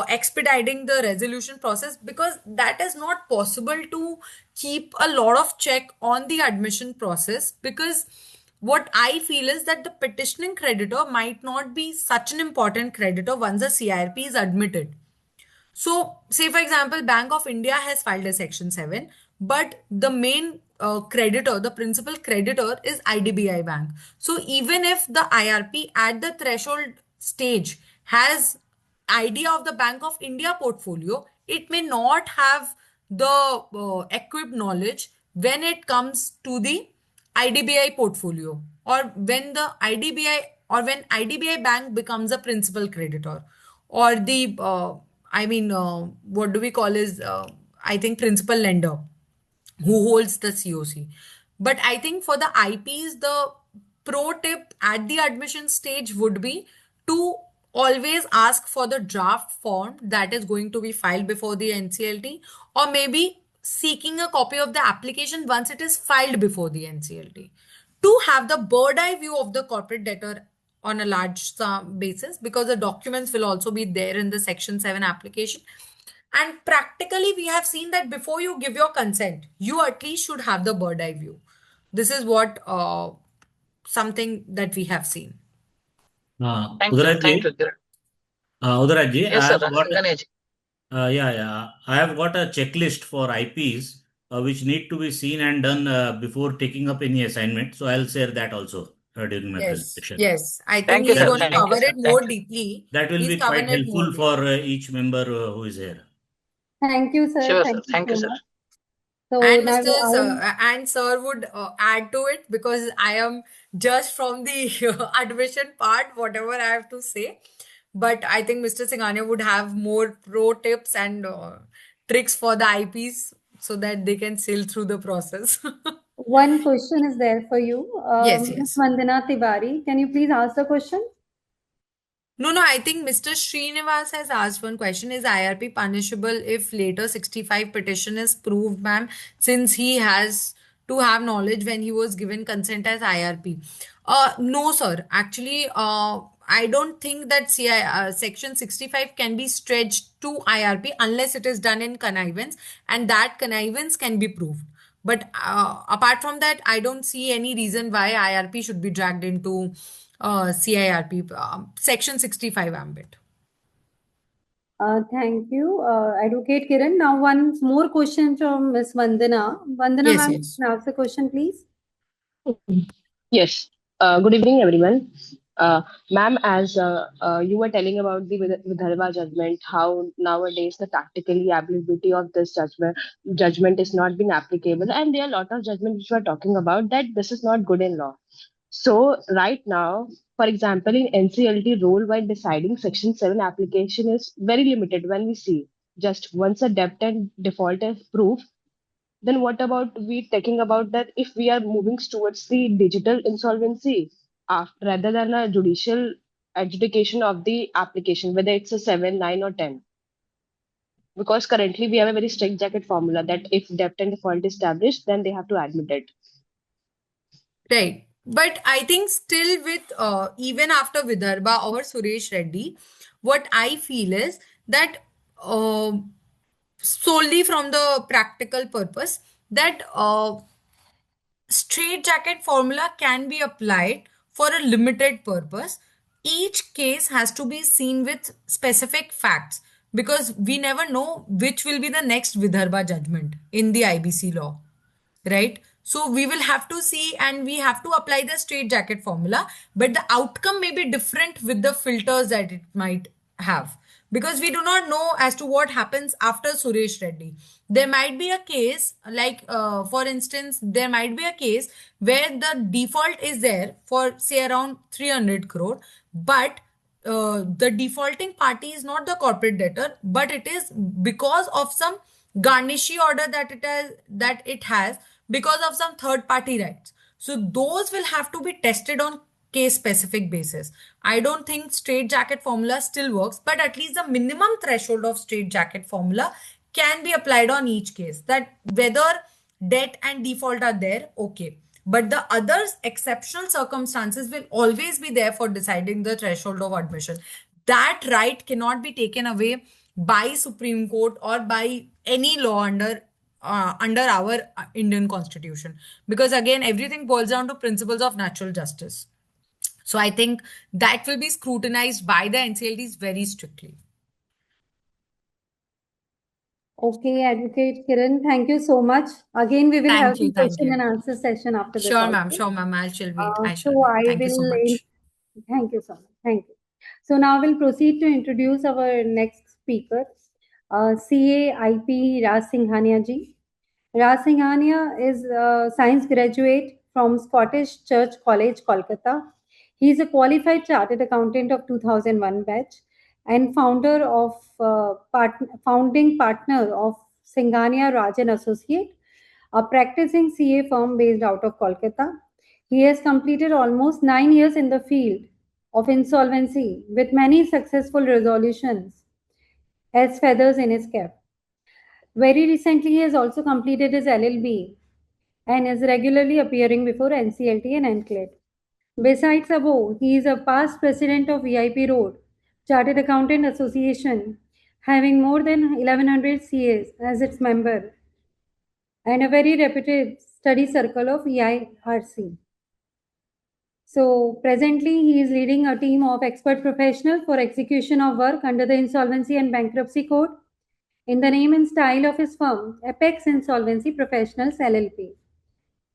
expediting the resolution process, because that is not possible to keep a lot of check on the admission process, because what I feel is that the petitioning creditor might not be such an important creditor once the CIRP is admitted. So, say for example, Bank of India has filed a Section 7, but the main creditor, the principal creditor is IDBI Bank. So, even if the IRP at the threshold stage has idea of the Bank of India portfolio, it may not have the equipped knowledge when it comes to the IDBI portfolio, or when the IDBI or when IDBI Bank becomes a principal creditor, or the what do we call is I think principal lender who holds the COC. But I think for the IPs, the pro tip at the admission stage would be to always ask for the draft form that is going to be filed before the NCLT, or maybe seeking a copy of the application once it is filed before the NCLT, to have the bird eye view of the corporate debtor on a large basis, because the documents will also be there in the Section 7 application. And practically, we have seen that before you give your consent, you at least should have the bird eye view. This is what something that we have seen. Thank you, Kiran. Udaraj, Yes, I sir. have got Ganesh. I have got a checklist for IPs which need to be seen and done before taking up any assignment. So I'll share that also during my presentation. Yes. I Thank think you, he's sir. going to Thank you, cover sir. it more Thank you. deeply. That will He's be covered quite it more helpful for deeply. each member who is here. Thank you, sir. Sure, sir. Thank you Thank you, so sir. much. So And now Mr. I Sir, and Sir would add to it because I am just from the admission part, whatever I have to say. But I think Mr. Singhania would have more pro tips and tricks for the IPs so that they can sail through the process. one question is there for you, Yes, Ms. yes. Vandana Tiwari. Can you please ask the question? No, I think Mr. Srinivas has asked one question. Is IRP punishable if later 65 petition is proved, ma'am, since he has to have knowledge when he was given consent as IRP? No, sir. Actually, I don't think that Section 65 can be stretched to IRP unless it is done in connivance, and that connivance can be proved. But apart from that, I don't see any reason why IRP should be dragged into CIRP, Section 65 ambit. Thank you, Advocate Kiran. Now, one more question from Ms. Vandana. Vandana, Yes, ma'am, yes. can I ask the question, please? Yes. Good evening, everyone. Ma'am, as you were telling about the Vidarbha judgment, how nowadays the practically applicability of this judgment is not being applicable, and there are a lot of judgments which we are talking about that this is not good in law. So right now, for example, in NCLT rule while deciding Section 7 application is very limited when we see just once a debt and default is proved, then what about we talking about that if we are moving towards the digital insolvency rather than a judicial adjudication of the application, whether it's a 7, 9, or 10? Because currently we have a very strict jacket formula that if debt and default is established, then they have to admit it. Right. But I think still with even after Vidarbha or Suresh Reddy, what I feel is that solely from the practical purpose that straight jacket formula can be applied for a limited purpose. Each case has to be seen with specific facts because we never know which will be the next Vidarbha judgment in the IBC law, right? So we will have to see and we have to apply the straight jacket formula, but the outcome may be different with the filters that it might have because we do not know as to what happens after Suresh Reddy. There might be a case, like for instance, there might be a case where the default is there for say around 300 crore, but the defaulting party is not the corporate debtor, but it is because of some garnishee order that it has because of some third party rights. So those will have to be tested on case specific basis. I don't think straight jacket formula still works, but at least the minimum threshold of straight jacket formula can be applied on each case, that whether debt and default are there, okay, but the others exceptional circumstances will always be there for deciding the threshold of admission. That right cannot be taken away by Supreme Court or by any law under our Indian constitution, because again everything boils down to principles of natural justice. So I think that will be scrutinized by the NCLTs very strictly. Okay, Advocate Kiran, thank you so much. Again, we will have Thank the you, thank question you. and answer session after this Sure, ma'am. also. Sure, ma'am. I shall wait. I shall So wait. I Thank you so will, much. thank you so much. Thank you. So now we'll proceed to introduce our next speaker, CAIP Raj Singhania ji. Raj Singhania is a science graduate from Scottish Church College, Kolkata. He is a qualified chartered accountant of 2001 batch and founding partner of Singhania Rajan Associate, a practicing CA firm based out of Kolkata. He has completed almost 9 years in the field of insolvency with many successful resolutions as feathers in his cap. Very recently, he has also completed his LLB and is regularly appearing before NCLT and NCLET. Besides above, he is a past president of VIP Road Chartered Accountant Association, having more than 1100 CAs as its member, and a very reputed study circle of EIRC. So presently, he is leading a team of expert professionals for execution of work under the Insolvency and Bankruptcy Code in the name and style of his firm, Apex Insolvency Professionals LLP.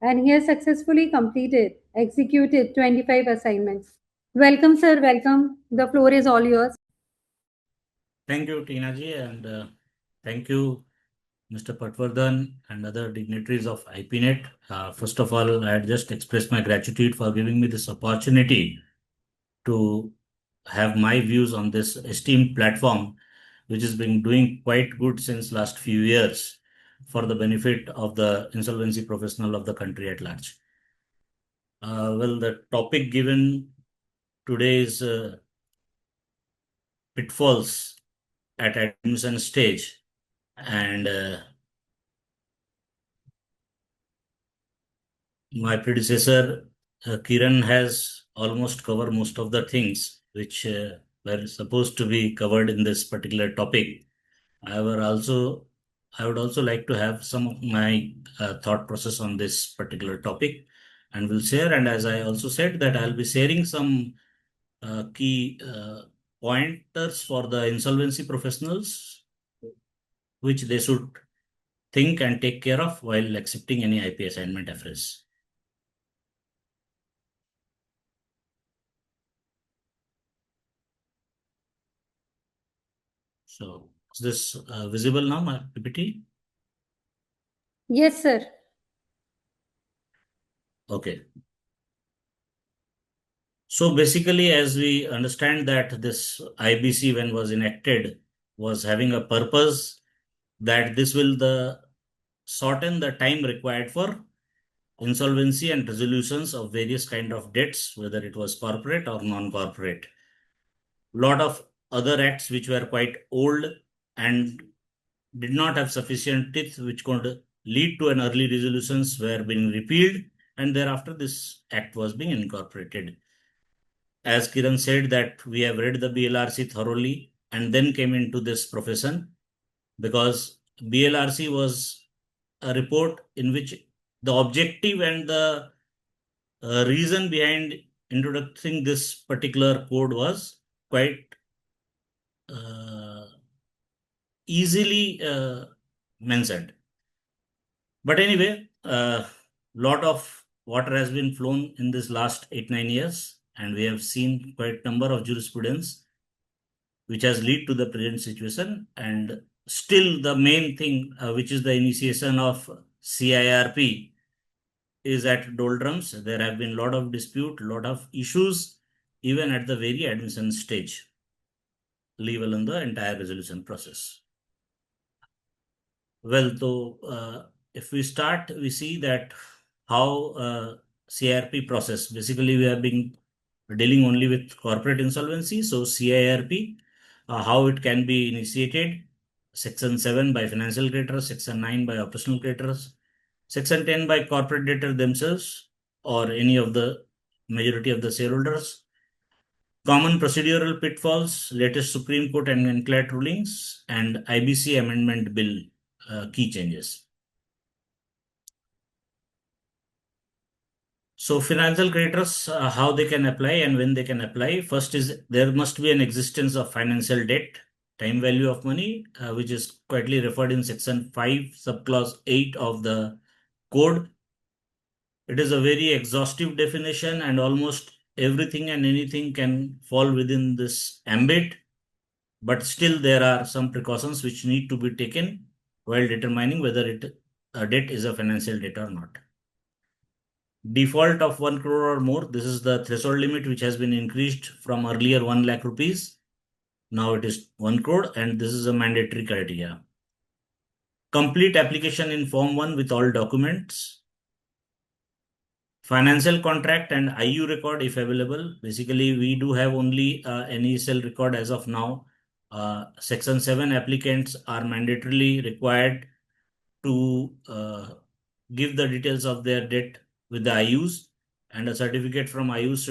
And he has successfully executed 25 assignments. Welcome, sir. Welcome. The floor is all yours. Thank you, Tina ji, and thank you Mr. Patwardhan, and other dignitaries of IPNet. First of all, I had just expressed my gratitude for giving me this opportunity to have my views on this esteemed platform, which has been doing quite good since last few years for the benefit of the insolvency professional of the country at large. Well, the topic given today is pitfalls at admission stage, and my predecessor Kiran has almost covered most of the things which were supposed to be covered in this particular topic. I would also like to have some of my thought process on this particular topic, and will share. And as I also said, that I'll be sharing some key pointers for the insolvency professionals, which they should think and take care of while accepting any IP assignment affairs. So, is this visible now, my PPT? Yes, sir. Okay. So basically, as we understand that this IBC, when was enacted, was having a purpose that this will shorten the time required for insolvency and resolutions of various kind of debts, whether it was corporate or non-corporate. Lot of other acts which were quite old and did not have sufficient teeth, which could lead to an early resolutions, were being repealed, and thereafter this act was being incorporated. As Kiran said, that we have read the BLRC thoroughly and then came into this profession, because BLRC was a report in which the objective and the reason behind introducing this particular code was quite easily mentioned. But anyway, lot of water has been flown in this last 8-9 years, and we have seen quite number of jurisprudence which has led to the present situation. And still the main thing, which is the initiation of CIRP, is at doldrums. There have been a lot of dispute, lot of issues, even at the very admission stage, leave alone the entire resolution process. Well, so if we start, we see that how CIRP process, basically we have been dealing only with corporate insolvency. So CIRP, how it can be initiated: Section 7 by financial creditors, Section 9 by operational creditors, Section 10 by corporate debtor themselves or any of the majority of the shareholders. Common procedural pitfalls, latest Supreme Court and NCLAT rulings, and IBC Amendment Bill key changes. So financial creditors, how they can apply and when they can apply. First is there must be an existence of financial debt, time value of money, which is quietly referred in Section 5, subclause 8 of the code. It is a very exhaustive definition, and almost everything and anything can fall within this ambit. But still there are some precautions which need to be taken while determining whether a debt is a financial debt or not. Default of 1 crore or more, this is the threshold limit which has been increased from earlier 1 lakh rupees. Now it is 1 crore, and this is a mandatory criteria. Complete application in Form 1 with all documents. Financial contract and IU record if available. Basically, we do have only an ESL record as of now. Section 7 applicants are mandatorily required to give the details of their debt with the IUs, and a certificate from IUs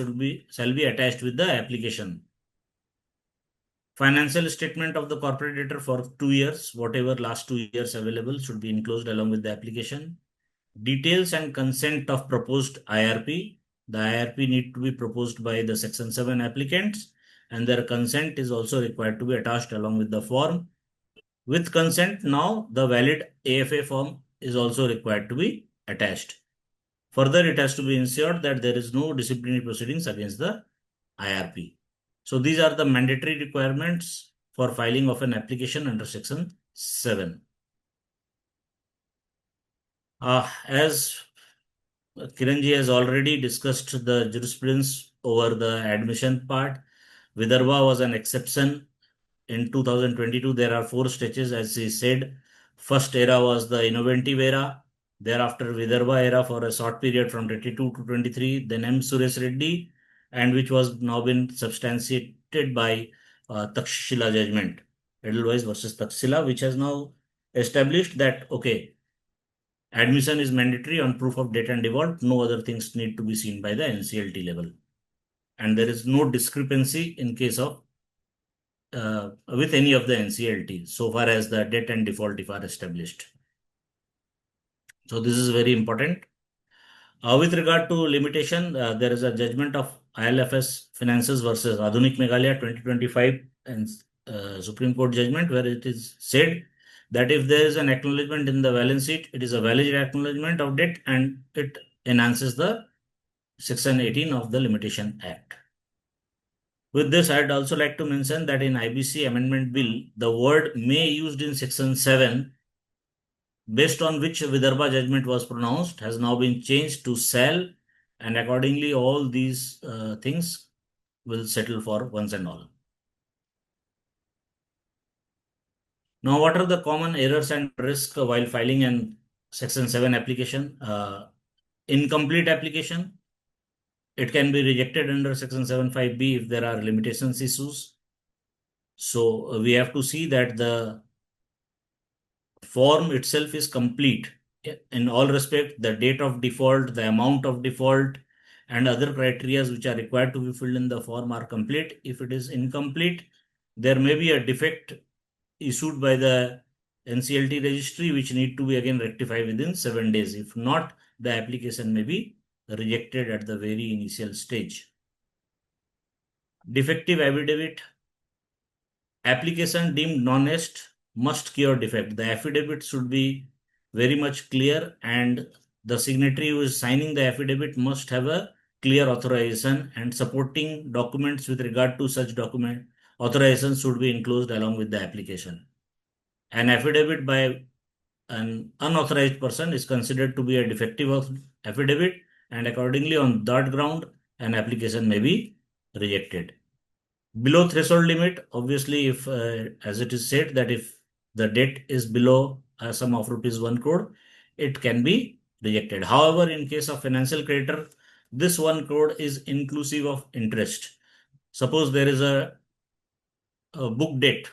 shall be attached with the application. Financial statement of the corporate debtor for 2 years, whatever last 2 years available, should be enclosed along with the application. Details and consent of proposed IRP. The IRP need to be proposed by the Section 7 applicants, and their consent is also required to be attached along with the form. With consent, now the valid AFA form is also required to be attached. Further, it has to be ensured that there is no disciplinary proceedings against the IRP. So these are the mandatory requirements for filing of an application under Section 7. As Kiranji has already discussed the jurisprudence over the admission part, Vidarbha was an exception. In 2022, there are four stages, as he said. First era was the innovative era. Thereafter, Vidarbha era for a short period from 22 to 23. Then M. Suresh Reddy, and which was now been substantiated by Takshashila judgment, Edelweiss versus Takshila, which has now established that okay, admission is mandatory on proof of debt and default. No other things need to be seen by the NCLT level, and there is no discrepancy in case of with any of the NCLT so far as the debt and default if are established. So this is very important. With regard to limitation, there is a judgment of ILFS Finances versus Adhunik Meghalaya 2025 and Supreme Court judgment where it is said that if there is an acknowledgement in the balance sheet, it is a valid acknowledgement of debt and it enhances the Section 18 of the Limitation Act. With this, I'd also like to mention that in IBC Amendment Bill, the word may used in Section 7, based on which Vidarbha judgment was pronounced, has now been changed to shall, and accordingly, all these things will settle for once and all. Now, what are the common errors and risks while filing an Section 7 application? Incomplete application. It can be rejected under Section 7(5)(b) if there are limitations issues. So we have to see that the form itself is complete in all respect. The date of default, the amount of default, and other criteria which are required to be filled in the form are complete. If it is incomplete, there may be a defect issued by the NCLT registry which need to be again rectified within 7 days. If not, the application may be rejected at the very initial stage. Defective affidavit. Application deemed non-est must cure defect. The affidavit should be very much clear and the signatory who is signing the affidavit must have a clear authorization, and supporting documents with regard to such document authorization should be enclosed along with the application. An affidavit by an unauthorized person is considered to be a defective affidavit, and accordingly on that ground an application may be rejected. Below threshold limit, obviously if as it is said that if the debt is below a sum of ₹1 crore, it can be rejected. However, in case of financial creditor, this 1 crore is inclusive of interest. Suppose there is a book debt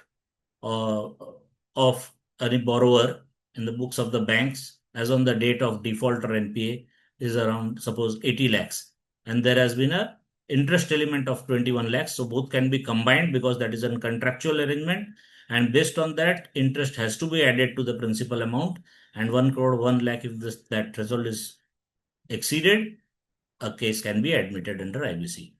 of a borrower in the books of the banks as on the date of default or NPA is around suppose 80 lakhs, and there has been a interest element of 21 lakhs. So both can be combined because that is a contractual arrangement, and based on that interest has to be added to the principal amount, and 1 crore 1 lakh if that threshold is exceeded, a case can be admitted under IBC.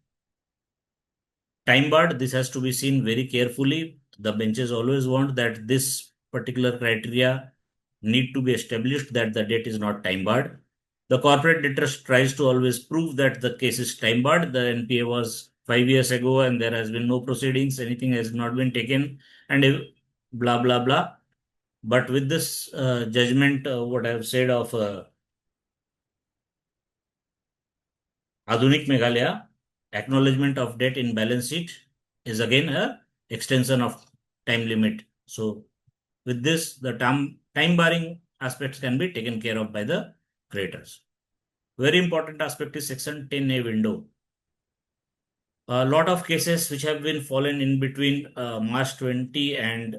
Time barred, this has to be seen very carefully. The benches always want that this particular criteria need to be established that the debt is not time barred. The corporate debtor tries to always prove that the case is time barred. The NPA was 5 years ago and there has been no proceedings, anything has not been taken, and blah, blah, blah. But with this judgment, what I have said of Adhunik Meghalaya, acknowledgement of debt in balance sheet is again a extension of time limit. So with this, the time barring aspects can be taken care of by the creditors. Very important aspect is Section 10A window. A lot of cases which have been fallen in between March 20 and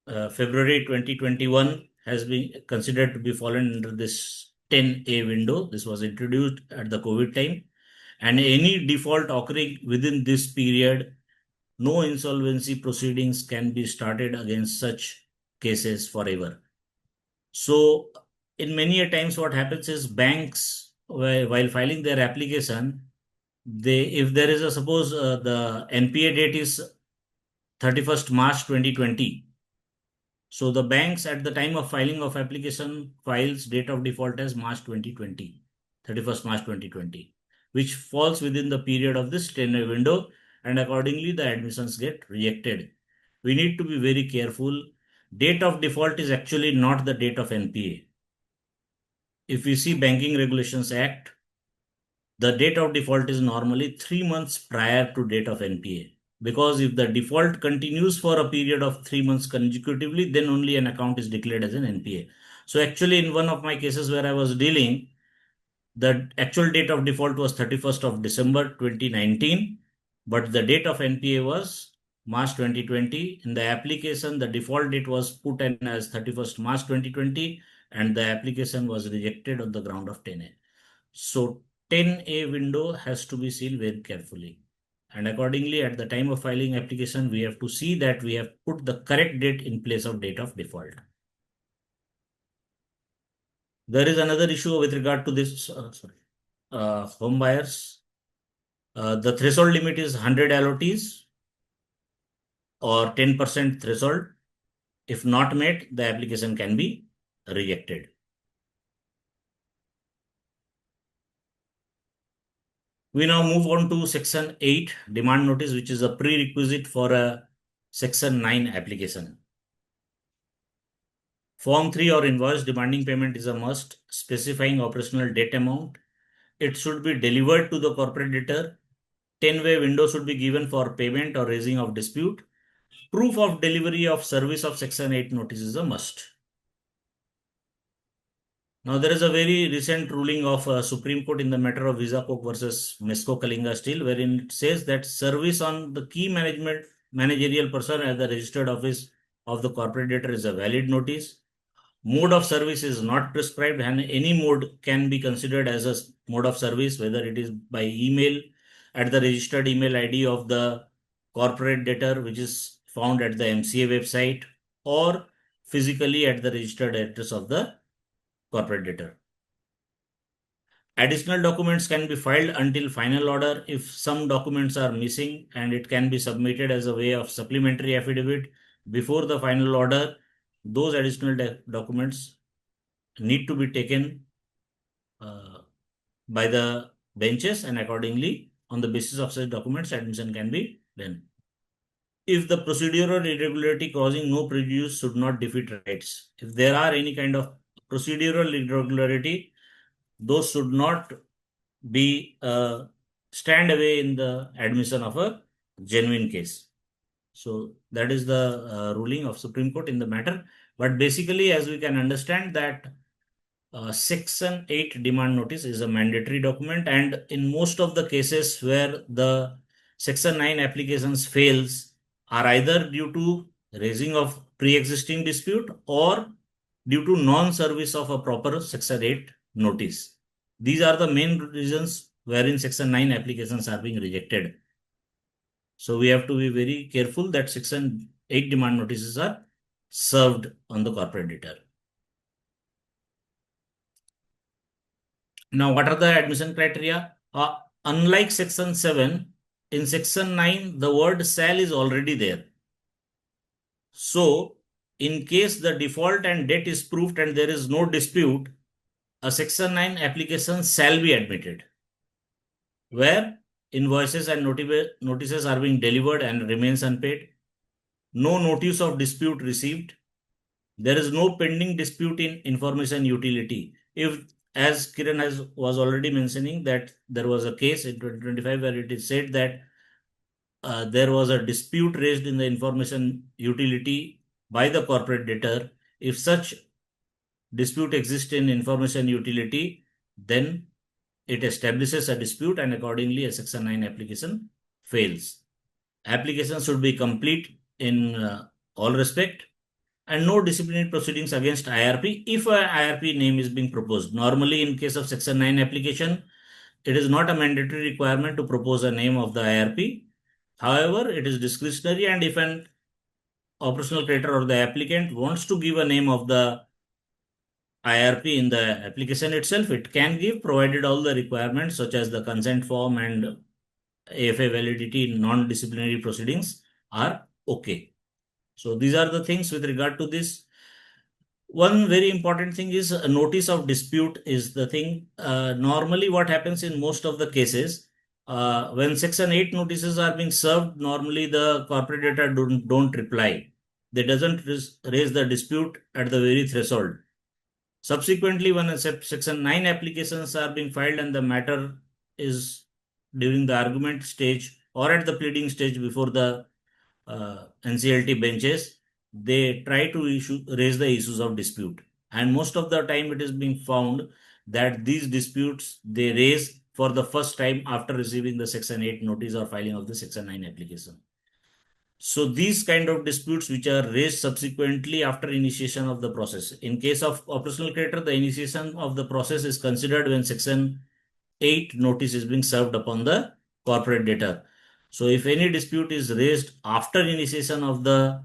February 2021 has been considered to be fallen under this 10A window. This was introduced at the COVID time, and any default occurring within this period, no insolvency proceedings can be started against such cases forever. So in many a times what happens is banks, while filing their application, if there is a suppose the NPA date is 31st March 2020. So the banks at the time of filing of application files date of default as March 2020, 31st March 2020, which falls within the period of this 10-year window, and accordingly the admissions get rejected. We need to be very careful. Date of default is actually not the date of NPA. if we see Banking Regulations Act, the date of default is normally 3 months prior to date of NPA. Because if the default continues for a period of 3 months consecutively, then only an account is declared as an NPA. So actually, in one of my cases where I was dealing, the actual date of default was 31st of December 2019, but the date of NPA was March 2020. In the application, the default date was put in as 31st March 2020, and the application was rejected on the ground of 10A. So 10A window has to be seen very carefully. And accordingly, at the time of filing application, we have to see that we have put the correct date in place of date of default. There is another issue with regard to this home buyers. The threshold limit is 100 LOTs or 10% threshold. If not met, the application can be rejected. We now move on to Section 8 demand notice, which is a prerequisite for a Section 9 application. Form 3 or invoice demanding payment is a must, specifying operational debt amount. It should be delivered to the corporate debtor. 10-way window should be given for payment or raising of dispute. Proof of delivery of service of Section 8 notice is a must. Now, there is a very recent ruling of Supreme Court in the matter of Visa Coke versus Mesco Kalinga Steel, wherein it says that service on the key managerial person at the registered office of the corporate debtor is a valid notice. Mode of service is not prescribed, and any mode can be considered as a mode of service, whether it is by email at the registered email ID of the corporate debtor, which is found at the MCA website, or physically at the registered address of the corporate debtor. Additional documents can be filed until final order if some documents are missing, and it can be submitted as a way of supplementary affidavit before the final order. Those additional documents need to be taken by the benches, and accordingly, on the basis of such documents, admission can be done. If the procedural irregularity causing no prejudice should not defeat rights. If there are any kind of procedural irregularity, those should not be stand away in the admission of a genuine case. So that is the ruling of Supreme Court in the matter. But basically, as we can understand that Section 8 demand notice is a mandatory document, and in most of the cases where the Section 9 applications fails are either due to raising of pre-existing dispute or due to non-service of a proper Section 8 notice. These are the main reasons wherein Section 9 applications are being rejected. So we have to be very careful that Section 8 demand notices are served on the corporate debtor. Now, what are the admission criteria? Unlike Section 7, in Section 9, the word shall is already there. So, in case the default and debt is proved and there is no dispute, a Section 9 application shall be admitted, where invoices and notices are being delivered and remains unpaid. No notice of dispute received. There is no pending dispute in information utility. If, as Kiran was already mentioning, that there was a case in 2025 where it is said that there was a dispute raised in the information utility by the corporate debtor. If such dispute exists in information utility, then it establishes a dispute, and accordingly a Section 9 application fails. Application should be complete in all respect, and no disciplinary proceedings against IRP if a IRP name is being proposed. Normally, in case of Section 9 application, it is not a mandatory requirement to propose a name of the IRP. However, it is discretionary, and if an operational creditor or the applicant wants to give a name of the IRP in the application itself, it can give, provided all the requirements such as the consent form and AFA validity non-disciplinary proceedings are okay. So these are the things with regard to this. One very important thing is a notice of dispute is the thing. Normally what happens in most of the cases, when Section 8 notices are being served, normally the corporate debtor don't reply. They doesn't raise the dispute at the very threshold. Subsequently, when Section 9 applications are being filed and the matter is during the argument stage or at the pleading stage before the NCLT benches, they try to raise the issues of dispute. And most of the time it is being found that these disputes they raise for the first time after receiving the Section 8 notice or filing of the Section 9 application. So these kind of disputes which are raised subsequently after initiation of the process. In case of operational creditor, the initiation of the process is considered when Section 8 notice is being served upon the corporate debtor. So if any dispute is raised after initiation of the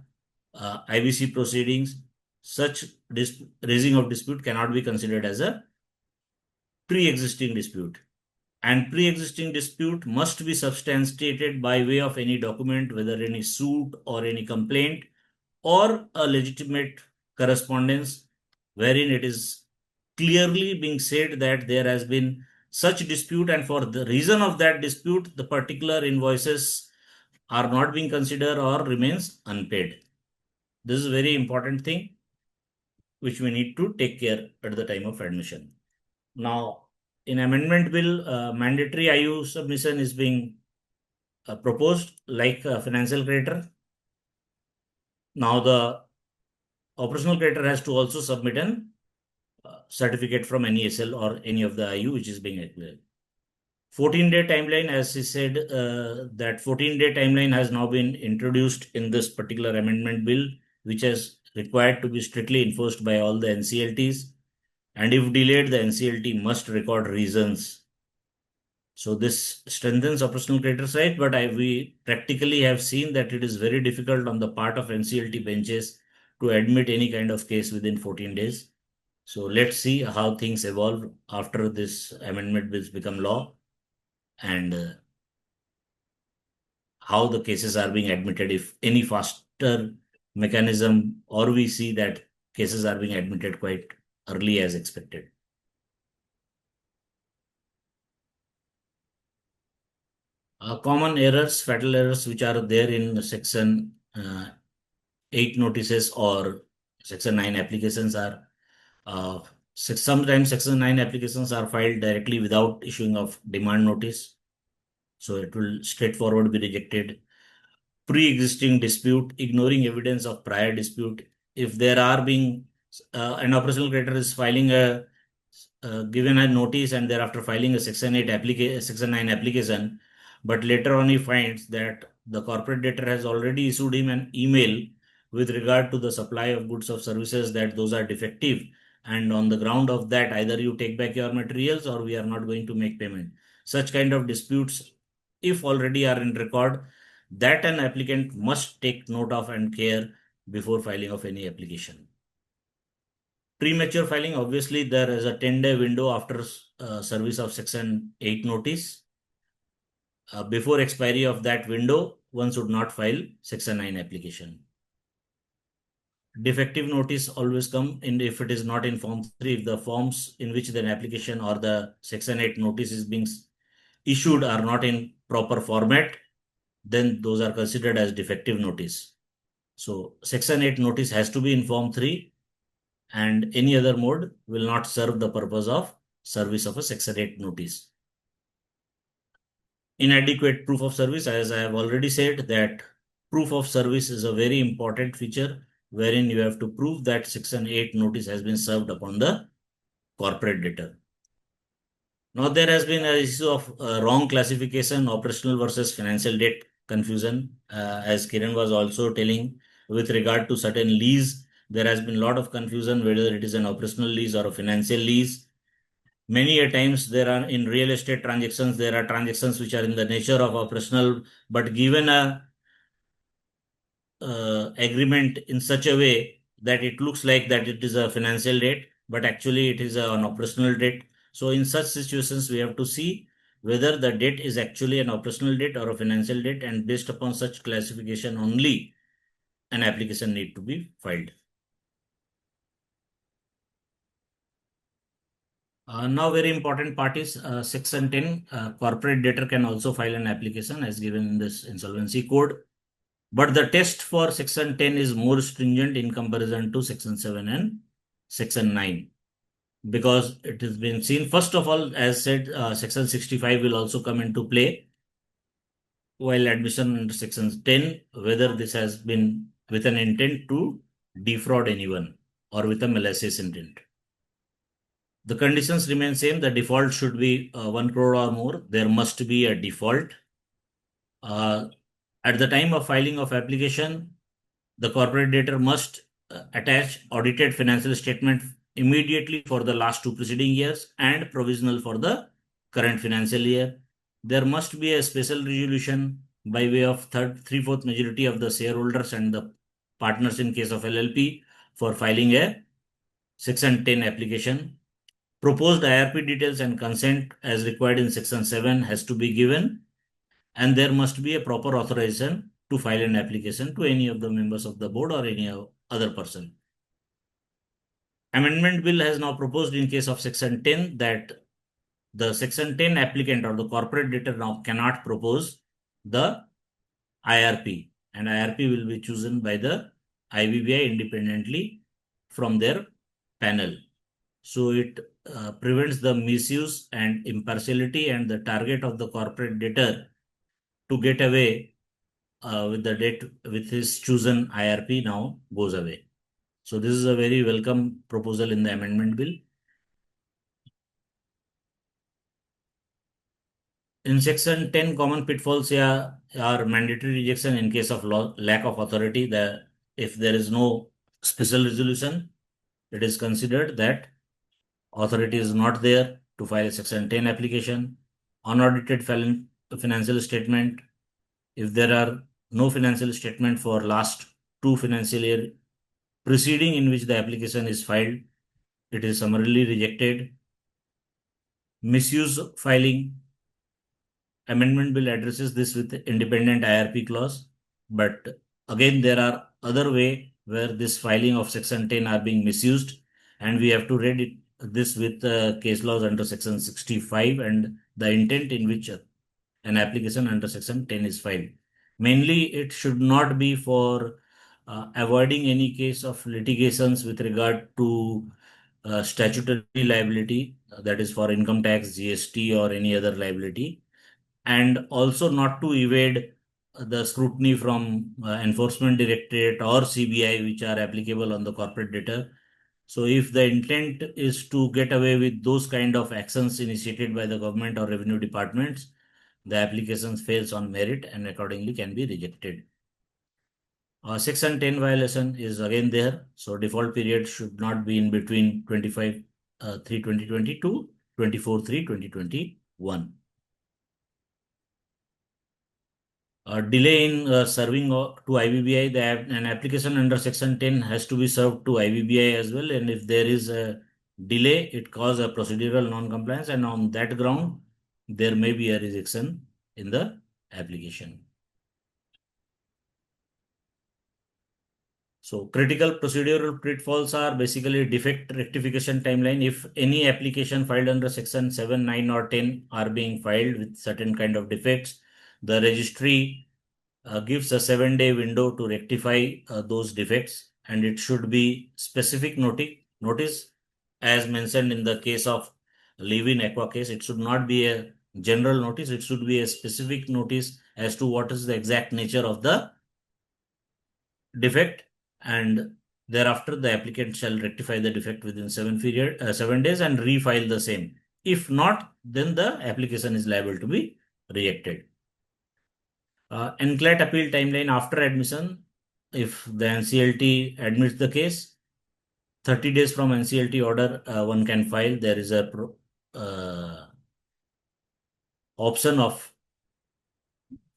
IBC proceedings, such raising of dispute cannot be considered as a pre-existing dispute. And pre-existing dispute must be substantiated by way of any document, whether any suit or any complaint or a legitimate correspondence wherein it is clearly being said that there has been such dispute and for the reason of that dispute the particular invoices are not being considered or remains unpaid. This is a very important thing which we need to take care at the time of admission. Now, in amendment bill, mandatory IU submission is being proposed like financial creditor. Now, the operational creditor has to also submit an certificate from NESL or any of the IU which is being acquired. 14-day timeline, as he said, that 14-day timeline has now been introduced in this particular amendment bill, which is required to be strictly enforced by all the NCLTs. And if delayed, the NCLT must record reasons. So this strengthens operational creditor's right, but we practically have seen that it is very difficult on the part of NCLT benches to admit any kind of case within 14 days. So let's see how things evolve after this amendment bills become law and how the cases are being admitted, if any faster mechanism, or we see that cases are being admitted quite early as expected. Common errors, fatal errors, which are there in Section 8 notices or Section 9 applications are sometimes Section 9 applications are filed directly without issuing of demand notice. So it will straightforward be rejected. Pre-existing dispute, ignoring evidence of prior dispute. If there are being an operational creditor is filing a given a notice and thereafter filing a Section 8 application, Section 9 application, but later on he finds that the corporate debtor has already issued him an email with regard to the supply of goods or services that those are defective, and on the ground of that either you take back your materials or we are not going to make payment. Such kind of disputes, if already are in record, that an applicant must take note of and care before filing of any application. Premature filing, obviously there is a 10-day window after service of Section 8 notice. Before expiry of that window, one should not file Section 9 application. Defective notice always come in if it is not in Form 3. If the forms in which the application or the Section 8 notice is being issued are not in proper format, then those are considered as defective notice. So Section 8 notice has to be in Form 3 and any other mode will not serve the purpose of service of a Section 8 notice. Inadequate proof of service, as I have already said, that proof of service is a very important feature wherein you have to prove that Section 8 notice has been served upon the corporate debtor. Now there has been an issue of wrong classification, operational versus financial debt confusion. As Kiran was also telling, with regard to certain lease, there has been a lot of confusion whether it is an operational lease or a financial lease. Many a times there are in real estate transactions, there are transactions which are in the nature of operational, but given a agreement in such a way that it looks like that it is a financial debt, but actually it is an operational debt. So in such situations, we have to see whether the debt is actually an operational debt or a financial debt, and based upon such classification only, an application need to be filed. Now very important part is Section 10, corporate debtor can also file an application as given in this insolvency code. But the test for Section 10 is more stringent in comparison to Section 7 and Section 9. because it has been seen, first of all, as said, Section 65 will also come into play while admission under Section 10, whether this has been with an intent to defraud anyone or with a malicious intent. The conditions remain same. The default should be 1 crore or more. There must be a default. At the time of filing of application, the corporate debtor must attach audited financial statement immediately for the last 2 preceding years and provisional for the current financial year. There must be a special resolution by way of three-fourth majority of the shareholders and the partners in case of LLP for filing a Section 10 application. Proposed IRP details and consent as required in Section 7 has to be given, and there must be a proper authorization to file an application to any of the members of the board or any other person. Amendment bill has now proposed in case of Section 10 that the Section 10 applicant or the corporate debtor now cannot propose the IRP, and IRP will be chosen by the IBBI independently from their panel. So it prevents the misuse and impartiality, and the target of the corporate debtor to get away with the debt with his chosen IRP now goes away. So this is a very welcome proposal in the amendment bill. In Section 10, common pitfalls are mandatory rejection in case of lack of authority. If there is no special resolution, it is considered that authority is not there to file a Section 10 application. Unaudited financial statement. If there are no financial statement for last 2 financial year preceding in which the application is filed, it is summarily rejected. Misuse filing. Amendment bill addresses this with independent IRP clause, but again there are other way where this filing of Section 10 are being misused, and we have to read this with case laws under Section 65 and the intent in which an application under Section 10 is filed. Mainly, it should not be for avoiding any case of litigations with regard to statutory liability, that is for income tax, GST, or any other liability, and also not to evade the scrutiny from Enforcement Directorate or CBI, which are applicable on the corporate debtor. So if the intent is to get away with those kind of actions initiated by the government or revenue departments, the application fails on merit and accordingly can be rejected. Section 10 violation is again there. So default period should not be in between 25/3/2020 to 24/3/2021. Delay in serving to IBBI, an application under Section 10 has to be served to IBBI as well. And if there is a delay, it causes a procedural non-compliance, and on that ground, there may be a rejection in the application. So critical procedural pitfalls are basically defect rectification timeline. If any application filed under Section 7, 9, or 10 are being filed with certain kind of defects, the registry gives a 7-day window to rectify those defects, and it should be specific notice as mentioned in the case of leave-in aqua case. It should not be a general notice. It should be a specific notice as to what is the exact nature of the defect, and thereafter the applicant shall rectify the defect within 7 days and refile the same. If not, then the application is liable to be rejected. NCLAT appeal timeline after admission. If the NCLT admits the case, 30 days from NCLT order, one can file. There is a option of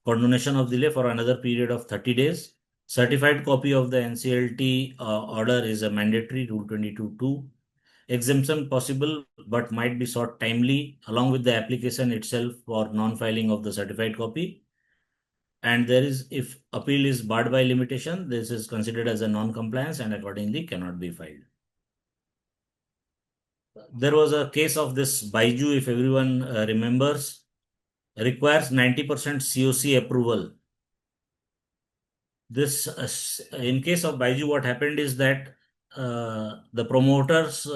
condonation of delay for another period of 30 days. Certified copy of the NCLT order is a mandatory, Rule 22(2). Exemption possible but might be sought timely along with the application itself for non-filing of the certified copy. And there is, if appeal is barred by limitation, this is considered as a non-compliance and accordingly cannot be filed. There was a case of this Baiju, if everyone remembers, requires 90% COC approval. This, in case of Baiju, what happened is that the promoters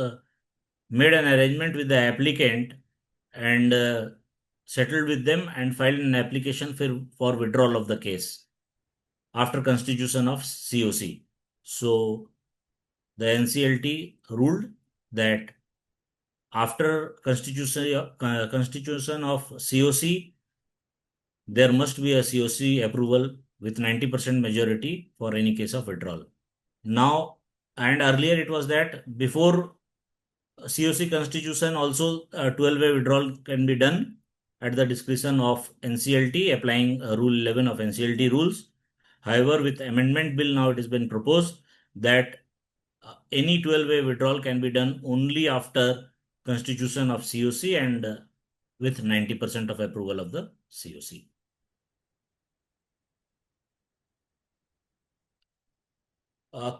made an arrangement with the applicant and settled with them and filed an application for withdrawal of the case after constitution of COC. So the NCLT ruled that after constitution of COC, there must be a COC approval with 90% majority for any case of withdrawal. Now, and earlier it was that before COC constitution also 12-way withdrawal can be done at the discretion of NCLT applying Rule 11 of NCLT rules. However, with amendment bill now it has been proposed that any 12-way withdrawal can be done only after constitution of COC and with 90% of approval of the COC.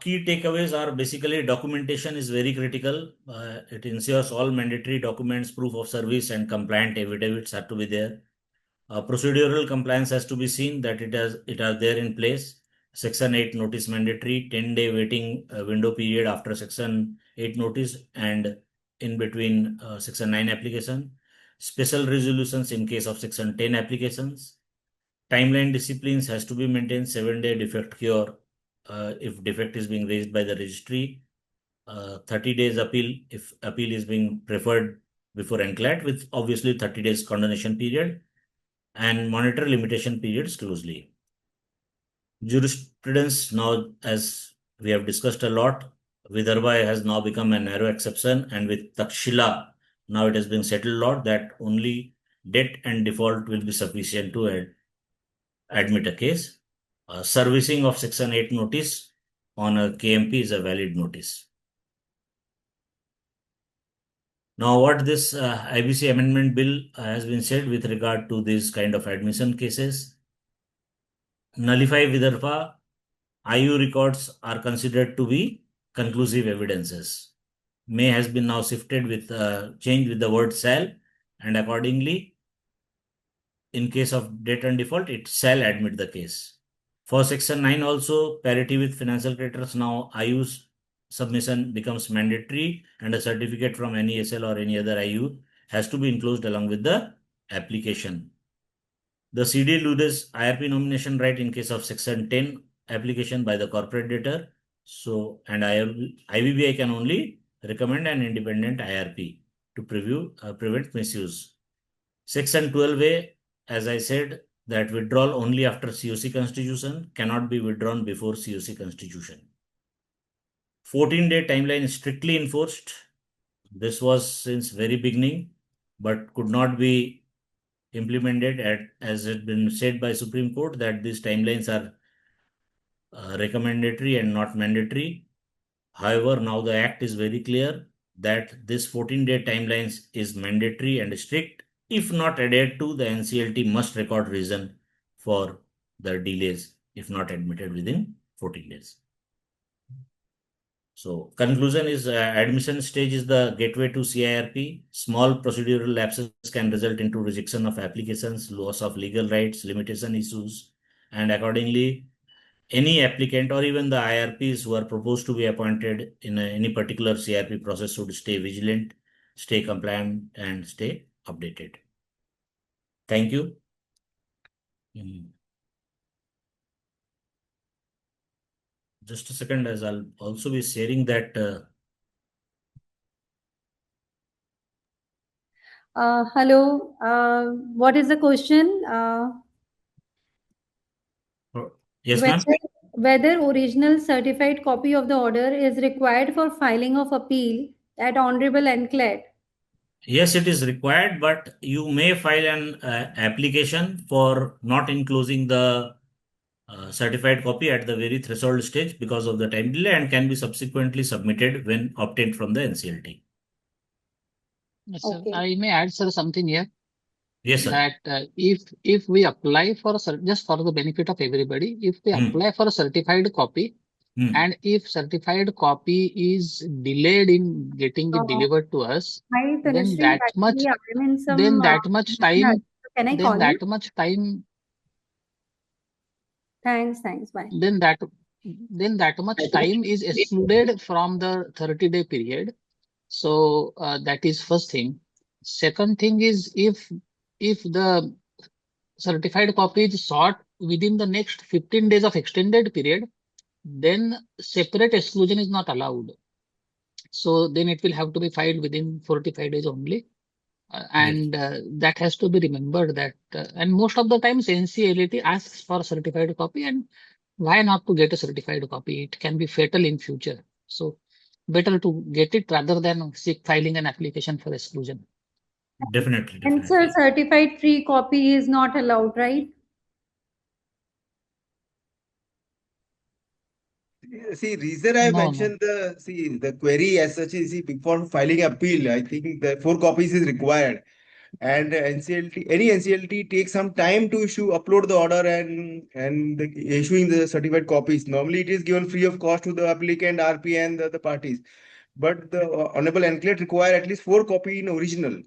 Key takeaways are basically documentation is very critical. It ensures all mandatory documents, proof of service, and compliant affidavits have to be there. Procedural compliance has to be seen that it are there in place. Section 8 notice mandatory, 10-day waiting window period after Section 8 notice and in between Section 9 application. Special resolutions in case of Section 10 applications. Timeline disciplines has to be maintained, 7-day defect cure if defect is being raised by the registry. 30 days appeal if appeal is being preferred before NCLAT with obviously 30 days condonation period, and monitor limitation periods closely. Jurisprudence now, as we have discussed a lot, Vidarbha has now become a narrow exception, and with Takshila, now it has been settled law that only debt and default will be sufficient to admit a case. Servicing of Section 8 notice on a KMP is a valid notice. Now, what this IBC amendment bill has been said with regard to these kind of admission cases, nullify Vidarbha, IU records are considered to be conclusive evidences. May has been now shifted with changed with the word shall, and accordingly, in case of debt and default, it shall admit the case. For Section 9 also, parity with financial creditors, now IU's submission becomes mandatory and a certificate from NESL or any other IU has to be enclosed along with the application. The CD loses IRP nomination right in case of Section 10 application by the corporate debtor. So, and IBBI can only recommend an independent IRP to prevent misuse. Section 12A, as I said, that withdrawal only after COC constitution cannot be withdrawn before COC constitution. 14-day timeline is strictly enforced. This was since very beginning, but could not be implemented as had been said by Supreme Court that these timelines are recommendatory and not mandatory. However, now the Act is very clear that this 14-day timelines is mandatory and strict. If not adhered to, the NCLT must record reason for the delays if not admitted within 14 days. So conclusion is admission stage is the gateway to CIRP. Small procedural lapses can result into rejection of applications, loss of legal rights, limitation issues, and accordingly, any applicant or even the IRPs who are proposed to be appointed in any particular CIRP process should stay vigilant, stay compliant, and stay updated. Thank you. Just a second, as I'll also be sharing that. Hello. What is the question? Yes, ma'am. Whether original certified copy of the order is required for filing of appeal at Honorable NCLAT. Yes, it is required, but you may file an application for not enclosing the certified copy at the very threshold stage because of the time delay and can be subsequently submitted when obtained from the NCLT. Yes, sir. Okay. I may add, sir, something here. Yes, sir. That if we apply for just for the benefit of everybody, if we apply for a certified copy, and if certified copy is delayed in getting it delivered to us, Hi, then Tanushree. that much, Actually, I'm in some then that much time, Can I then call that you? much time, Thanks. Bye. then that much time is excluded from the 30-day period. So that is first thing. Second thing is if the certified copy is sought within the next 15 days of extended period, then separate exclusion is not allowed. So then it will have to be filed within 45 days only. Yes. And that has to be remembered that, and most of the times NCLT asks for a certified copy, and why not to get a certified copy? It can be fatal in future. So better to get it rather than seek filing an application for exclusion. Definitely, And sir, definitely. certified free copy is not allowed, right? See, reason I No, no. mentioned the query as such is, see, before filing appeal, I think the 4 copies is required. And NCLT, any NCLT takes some time to upload the order and issuing the certified copies. Normally, it is given free of cost to the applicant, RP, and the parties. But the Honorable NCLT require at least 4 copy in original.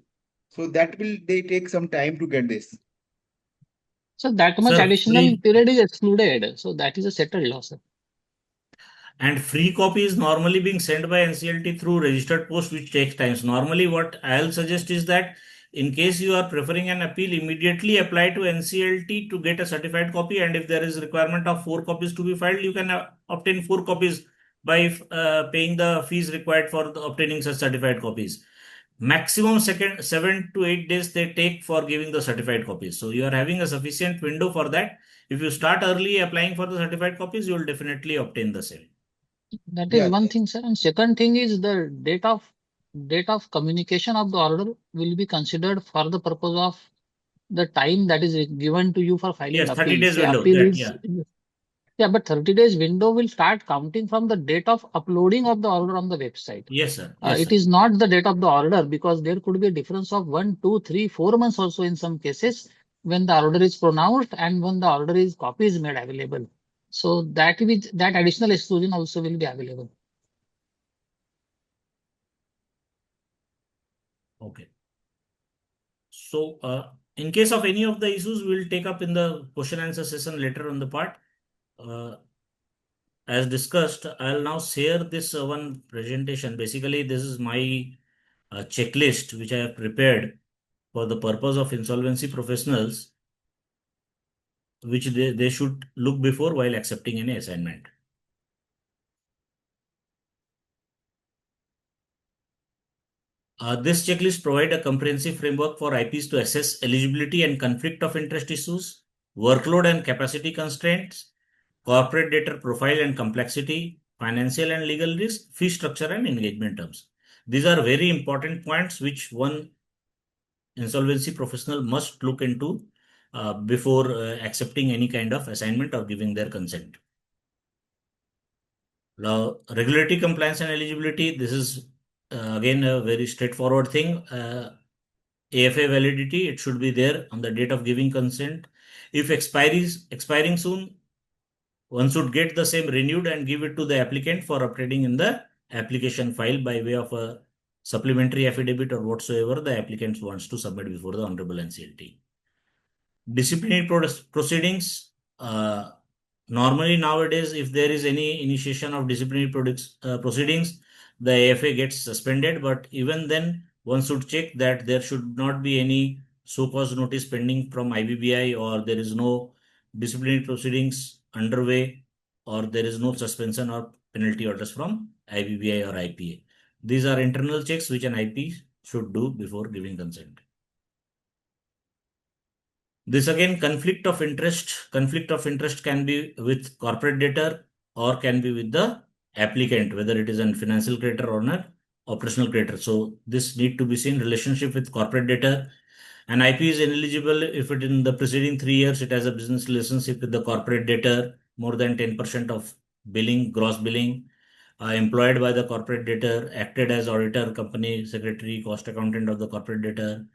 So that will they take some time to get this. So that much Sir, additional free period is excluded. So that is a settled loss. and free copy is normally being sent by NCLT through registered post, which takes times. Normally, what I'll suggest is that in case you are preferring an appeal, immediately apply to NCLT to get a certified copy. And if there is requirement of 4 copies to be filed, you can obtain 4 copies by paying the fees required for obtaining such certified copies. Maximum 7 to 8 days they take for giving the certified copies. So you are having a sufficient window for that. If you start early applying for the certified copies, you will definitely obtain the same. That is Yeah. one thing, sir. And second thing is the date of communication of the order will be considered for the purpose of the time that is given to you for filing Yes, 30 appeal. days Say window. appeal That, is, yeah. yeah, but 30 days window will start counting from the date of uploading of the order on the website. Yes, sir. Yes, It sir. is not the date of the order, because there could be a difference of 1, 2, 3, 4 months also in some cases when the order is pronounced and when the order is copy is made available. So that additional exclusion also will be available. Okay. So, in case of any of the issues, we'll take up in the question answer session later on the part. Uh, as discussed, I'll now share this one presentation. Basically, this is my checklist which I have prepared for the purpose of insolvency professionals, which they should look before while accepting any assignment. This checklist provides a comprehensive framework for IPs to assess eligibility and conflict of interest issues, workload and capacity constraints, corporate debtor profile and complexity, financial and legal risk, fee structure and engagement terms. These are very important points which one insolvency professional must look into before accepting any kind of assignment or giving their consent. Now, regulatory compliance and eligibility, this is again a very straightforward thing. AFA validity, it should be there on the date of giving consent. If expiring soon, one should get the same renewed and give it to the applicant for updating in the application file by way of a supplementary affidavit or whatsoever the applicant wants to submit before the Honorable NCLT. Disciplinary proceedings. Normally nowadays, if there is any initiation of disciplinary proceedings, the AFA gets suspended. But even then, one should check that there should not be any so-cause notice pending from IBBI, or there is no disciplinary proceedings underway, or there is no suspension or penalty orders from IBBI or IPA. These are internal checks which an IP should do before giving consent. This again, conflict of interest. Conflict of interest can be with corporate debtor or can be with the applicant, whether it is a financial creditor or an operational creditor. So this need to be seen relationship with corporate debtor. An IP is ineligible if it in the preceding 3 years it has a business relationship with the corporate debtor, more than 10% of billing, gross billing, employed by the corporate debtor, acted as auditor, company secretary, cost accountant of the corporate debtor,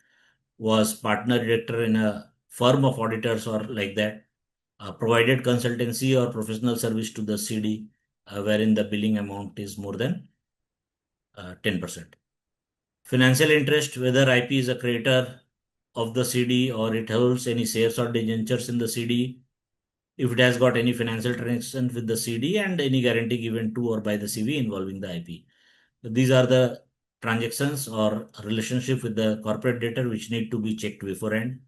was partner director in a firm of auditors or like that, provided consultancy or professional service to the CD, wherein the billing amount is more than 10%. Financial interest, whether IP is a creditor of the CD or it holds any shares or debentures in the CD, if it has got any financial transaction with the CD and any guarantee given to or by the CV involving the IP. These are the transactions or relationship with the corporate debtor which need to be checked beforehand.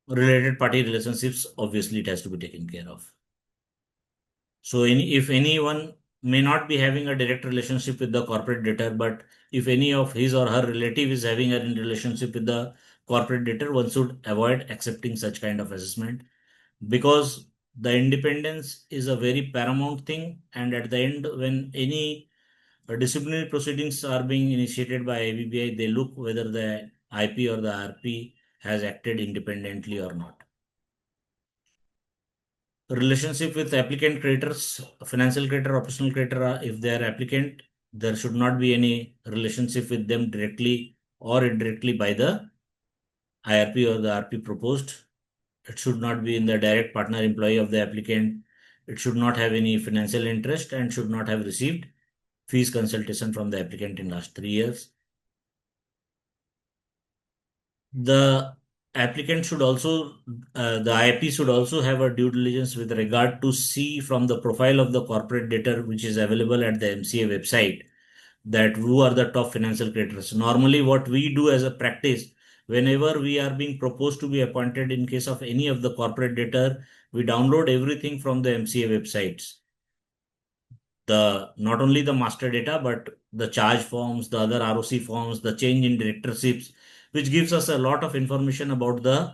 Related party relationships, obviously, it has to be taken care of. So, if anyone may not be having a direct relationship with the corporate debtor, but if any of his or her relative is having a relationship with the corporate debtor, one should avoid accepting such kind of assessment, because the independence is a very paramount thing. And at the end, when any disciplinary proceedings are being initiated by IBBI, they look whether the IP or the RP has acted independently or not. Relationship with applicant creditors, financial creditor, operational creditor, if they are applicant, there should not be any relationship with them directly or indirectly by the IRP or the RP proposed. It should not be in the direct partner employee of the applicant. It should not have any financial interest and should not have received fees consultation from the applicant in last 3 years. The applicant should also, the IP should also have a due diligence with regard to see from the profile of the corporate debtor which is available at the MCA website, that who are the top financial creditors. Normally, what we do as a practice, whenever we are being proposed to be appointed in case of any of the corporate debtor, we download everything from the MCA websites. Not only the master data, but the charge forms, the other ROC forms, the change in directorships, which gives us a lot of information about the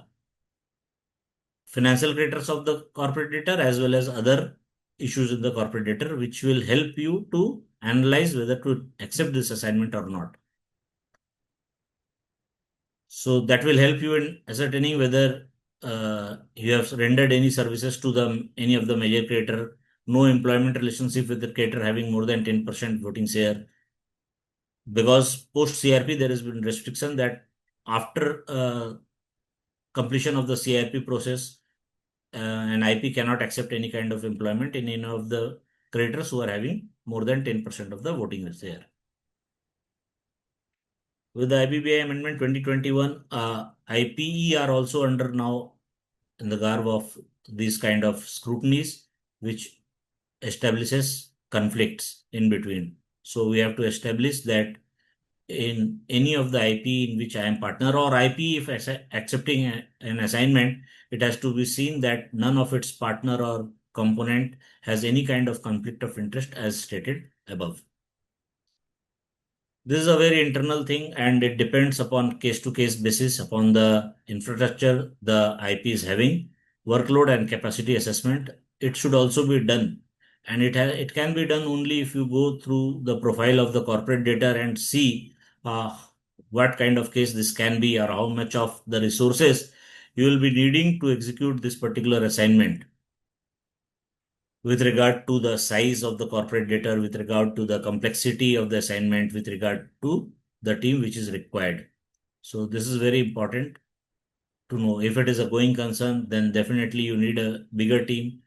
financial creditors of the corporate debtor as well as other issues in the corporate debtor, which will help you to analyze whether to accept this assignment or not. So that will help you in ascertaining whether you have rendered any services to any of the major creditor, no employment relationship with the creditor having more than 10% voting share. Because post CRP, there has been restriction that after completion of the CRP process, an IP cannot accept any kind of employment in any of the creditors who are having more than 10% of the voting share. With the IBBI Amendment 2021, IPE are also under now in the garb of these kind of scrutinies, which establishes conflicts in between. So we have to establish that in any of the IP in which I am partner, or IP if accepting an assignment, it has to be seen that none of its partner or component has any kind of conflict of interest as stated above. This is a very internal thing and it depends upon case to case basis upon the infrastructure the IP is having, workload and capacity assessment. It should also be done, and it can be done only if you go through the profile of the corporate debtor and see what kind of case this can be or how much of the resources you will be needing to execute this particular assignment, with regard to the size of the corporate debtor, with regard to the complexity of the assignment, with regard to the team which is required. So this is very important to know. If it is a going concern, then definitely you need a bigger team.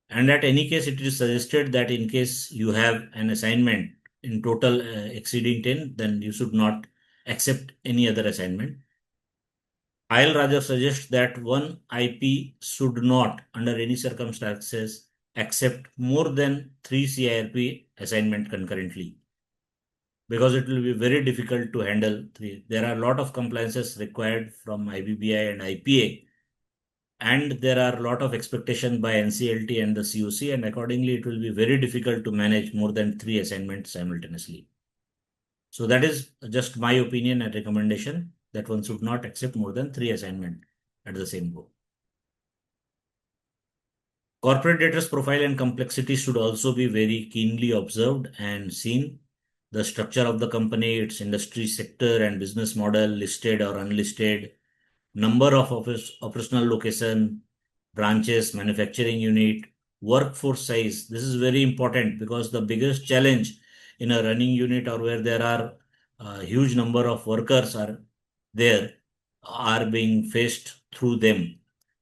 And at any case, it is suggested that in case you have an assignment in total exceeding 10, then you should not accept any other assignment. I'll rather suggest that one IP should not, under any circumstances, accept more than 3 CIRP assignment concurrently, because it will be very difficult to handle 3. There are a lot of compliances required from IBBI and IPA, and there are a lot of expectation by NCLT and the COC, and accordingly, it will be very difficult to manage more than 3 assignments simultaneously. So that is just my opinion and recommendation, that one should not accept more than 3 assignments at the same go. Corporate debtors profile and complexity should also be very keenly observed and seen. The structure of the company, its industry sector and business model, listed or unlisted, number of operational location, branches, manufacturing unit, workforce size. This is very important because the biggest challenge in a running unit or where there are a huge number of workers are being faced through them.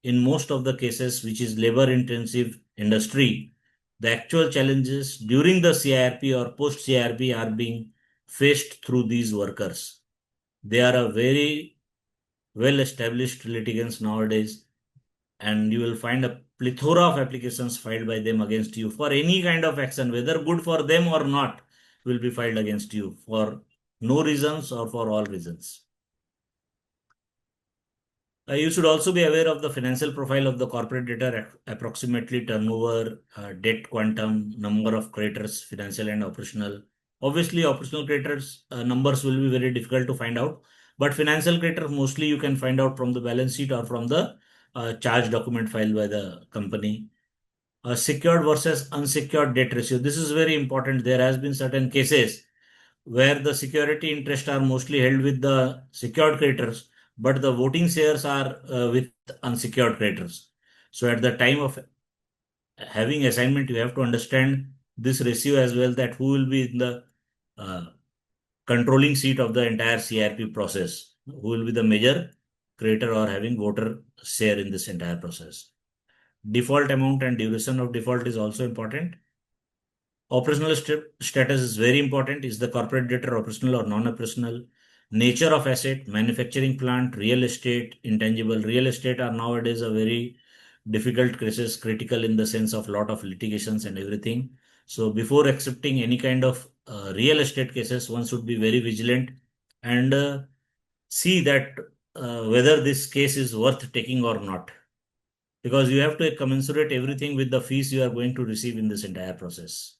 In most of the cases, which is labor intensive industry, the actual challenges during the CIRP or post CIRP are being faced through these workers. They are a very well established litigants nowadays, and you will find a plethora of applications filed by them against you for any kind of action, whether good for them or not, will be filed against you for no reasons or for all reasons. You should also be aware of the financial profile of the corporate debtor, approximately turnover, debt quantum, number of creditors, financial and operational. Obviously, operational creditors numbers will be very difficult to find out, but financial creditor mostly you can find out from the balance sheet or from the charge document filed by the company. Secured versus unsecured debt ratio. This is very important. There has been certain cases where the security interests are mostly held with the secured creditors, but the voting shares are with unsecured creditors. So at the time of having assignment, you have to understand this ratio as well, that who will be in the uh, controlling seat of the entire CRP process, who will be the major creditor or having voter share in this entire process. Default amount and duration of default is also important. Operational status is very important. Is the corporate debtor operational or non-operational? Nature of asset, manufacturing plant, real estate, intangible. Real estate are nowadays a very difficult cases, critical in the sense of lot of litigations and everything. So before accepting any kind of real estate cases, one should be very vigilant and see that whether this case is worth taking or not, because you have to commensurate everything with the fees you are going to receive in this entire process.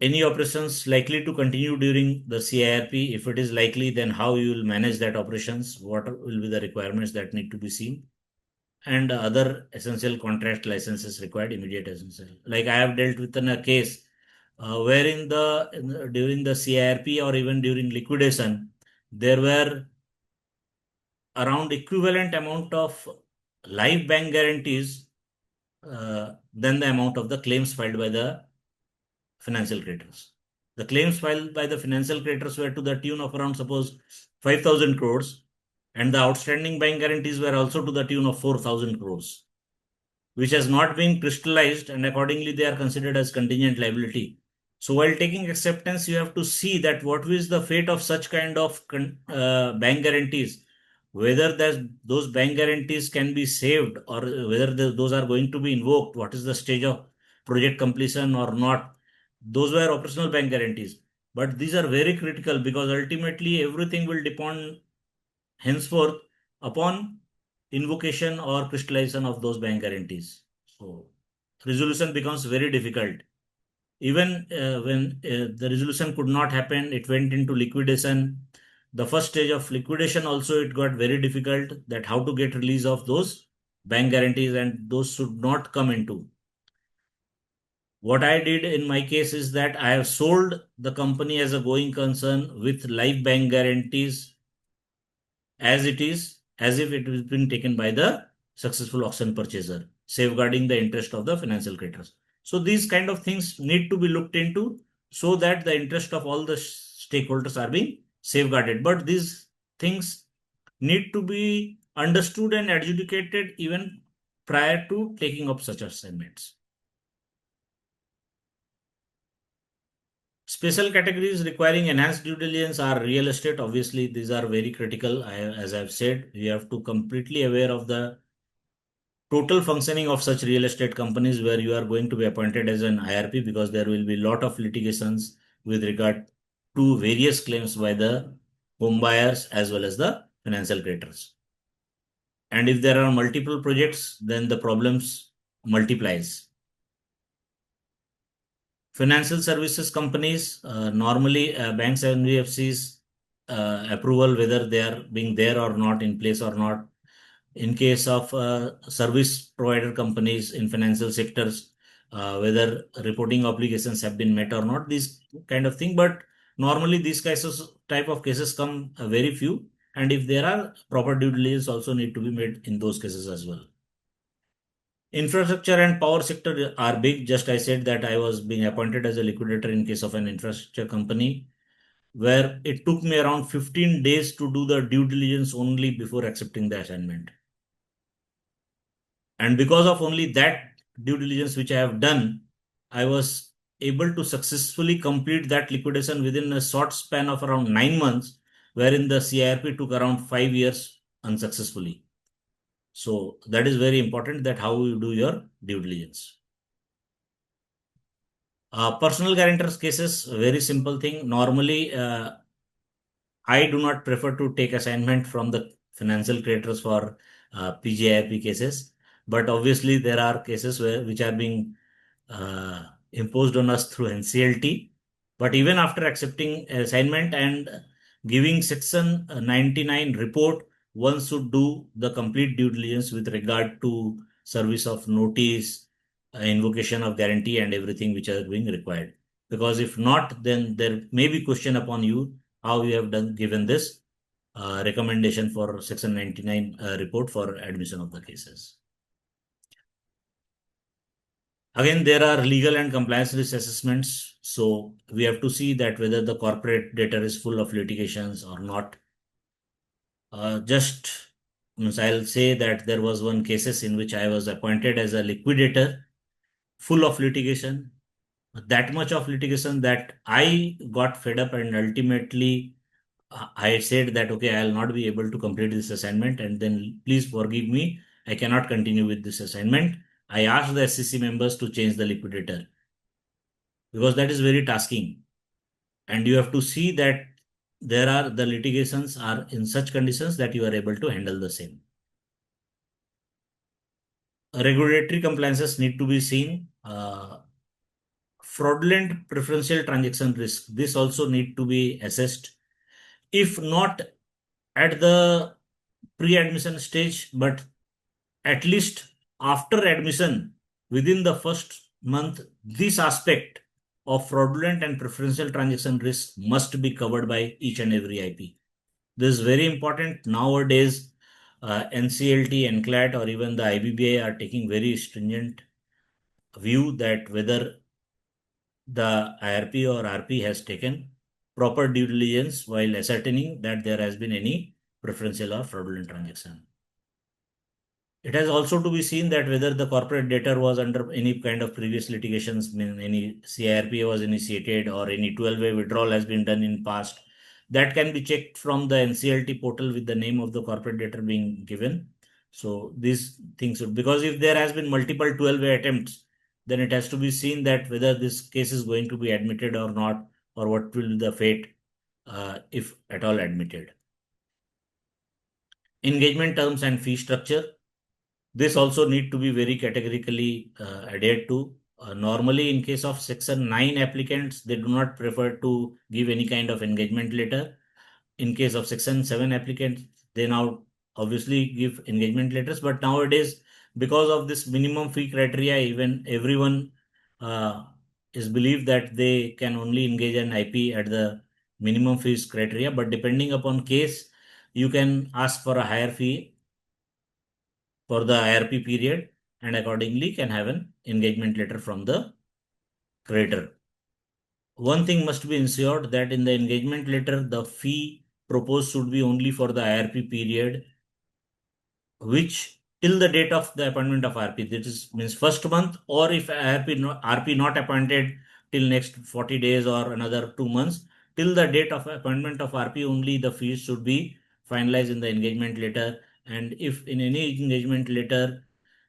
Any operations likely to continue during the CIRP? If it is likely, then how you will manage that operations? What will be the requirements that need to be seen? And other essential contract licenses required, immediate essential. Like I have dealt with in a case wherein during the CIRP or even during liquidation, there were around equivalent amount of live bank guarantees than the amount of the claims filed by the financial creditors. The claims filed by the financial creditors were to the tune of around, suppose, 5,000 crores, and the outstanding bank guarantees were also to the tune of 4,000 crores, which has not been crystallized, and accordingly they are considered as contingent liability. So while taking acceptance, you have to see that what is the fate of such kind of bank guarantees, whether those bank guarantees can be saved or whether those are going to be invoked, what is the stage of project completion or not. Those were operational bank guarantees. But these are very critical because ultimately everything will depend henceforth upon invocation or crystallization of those bank guarantees. So resolution becomes very difficult. Even when the resolution could not happen, it went into liquidation. The first stage of liquidation also, it got very difficult, that how to get release of those bank guarantees, and those should not come into. What I did in my case is that I have sold the company as a going concern with live bank guarantees as it is, as if it has been taken by the successful auction purchaser, safeguarding the interest of the financial creditors. So these kind of things need to be looked into so that the interest of all the stakeholders are being safeguarded. But these things need to be understood and adjudicated even prior to taking up such assignments. Special categories requiring enhanced due diligence are real estate. Obviously, these are very critical. As I've said, we have to completely aware of the total functioning of such real estate companies where you are going to be appointed as an IRP, because there will be a lot of litigations with regard to various claims by the home buyers as well as the financial creditors. And if there are multiple projects, then the problems multiplies. Financial services companies, normally banks and NBFCs approval, whether they are being there or not, in place or not. In case of service provider companies in financial sectors, whether reporting obligations have been met or not, this kind of thing. But normally these type of cases come very few, and if there are, proper due diligence also need to be made in those cases as well. Infrastructure and power sector are big. Just I said that I was being appointed as a liquidator in case of an infrastructure company, where it took me around 15 days to do the due diligence only before accepting the assignment. And because of only that due diligence which I have done, I was able to successfully complete that liquidation within a short span of around 9 months, wherein the CIRP took around 5 years unsuccessfully. So that is very important, that how you do your due diligence. Personal guarantors cases, very simple thing. Normally, I do not prefer to take assignment from the financial creators for PGIP cases, but obviously there are cases which are being imposed on us through NCLT. But even after accepting assignment and giving Section 99 report, one should do the complete due diligence with regard to service of notice, invocation of guarantee, and everything which are being required. Because if not, then there may be question upon you how you have done given this recommendation for Section 99 report for admission of the cases. Again, there are legal and compliance risk assessments. So we have to see that whether the corporate debtor is full of litigations or not. Just means I'll say that there was one cases in which I was appointed as a liquidator, full of litigation, that much of litigation that I got fed up, and ultimately I said that, okay, I'll not be able to complete this assignment, and then please forgive me. I cannot continue with this assignment. I asked the SCC members to change the liquidator because that is very tasking. And you have to see that the litigations are in such conditions that you are able to handle the same. Regulatory compliances need to be seen. Fraudulent preferential transaction risk, this also need to be assessed. If not at the pre-admission stage, but at least after admission, within the first month, this aspect of fraudulent and preferential transaction risk must be covered by each and every IP. This is very important. Nowadays, NCLT, NCLAT, or even the IBBI are taking very stringent view that whether the IRP or RP has taken proper due diligence while ascertaining that there has been any preferential or fraudulent transaction. It has also to be seen that whether the corporate debtor was under any kind of previous litigations, mean any CIRP was initiated or any 12-way withdrawal has been done in past. That can be checked from the NCLT portal with the name of the corporate debtor being given. So these things should, because if there has been multiple 12-way attempts, then it has to be seen that whether this case is going to be admitted or not, or what will be the fate if at all admitted. Engagement terms and fee structure. This also need to be very categorically adhered to. Normally, in case of Section 9 applicants, they do not prefer to give any kind of engagement letter. In case of Section 7 applicants, they now obviously give engagement letters. But nowadays, because of this minimum fee criteria, even everyone is believed that they can only engage an IP at the minimum fees criteria. But depending upon case, you can ask for a higher fee for the IRP period, and accordingly can have an engagement letter from the creditor. One thing must be ensured that in the engagement letter, the fee proposed should be only for the IRP period, which till the date of the appointment of RP, that is means first month, or if RP not appointed till next 40 days or another 2 months, till the date of appointment of RP only the fees should be finalized in the engagement letter. And if in any engagement letter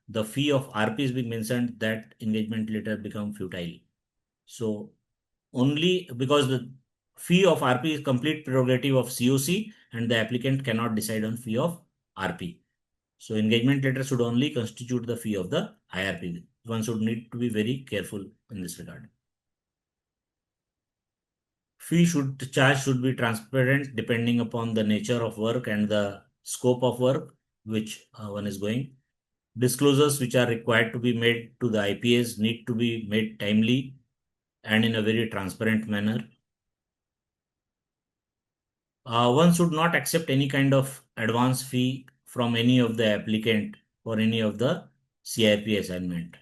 the fee of RP is being mentioned, that engagement letter become futile. So only because the fee of RP is complete prerogative of COC, and the applicant cannot decide on fee of RP. So engagement letter should only constitute the fee of the IRP. One should need to be very careful in this regard. Charge should be transparent depending upon the nature of work and the scope of work which one is going. Disclosures which are required to be made to the IPS need to be made timely and in a very transparent manner. One should not accept any kind of advance fee from any of the applicant for any of the CIP assignment.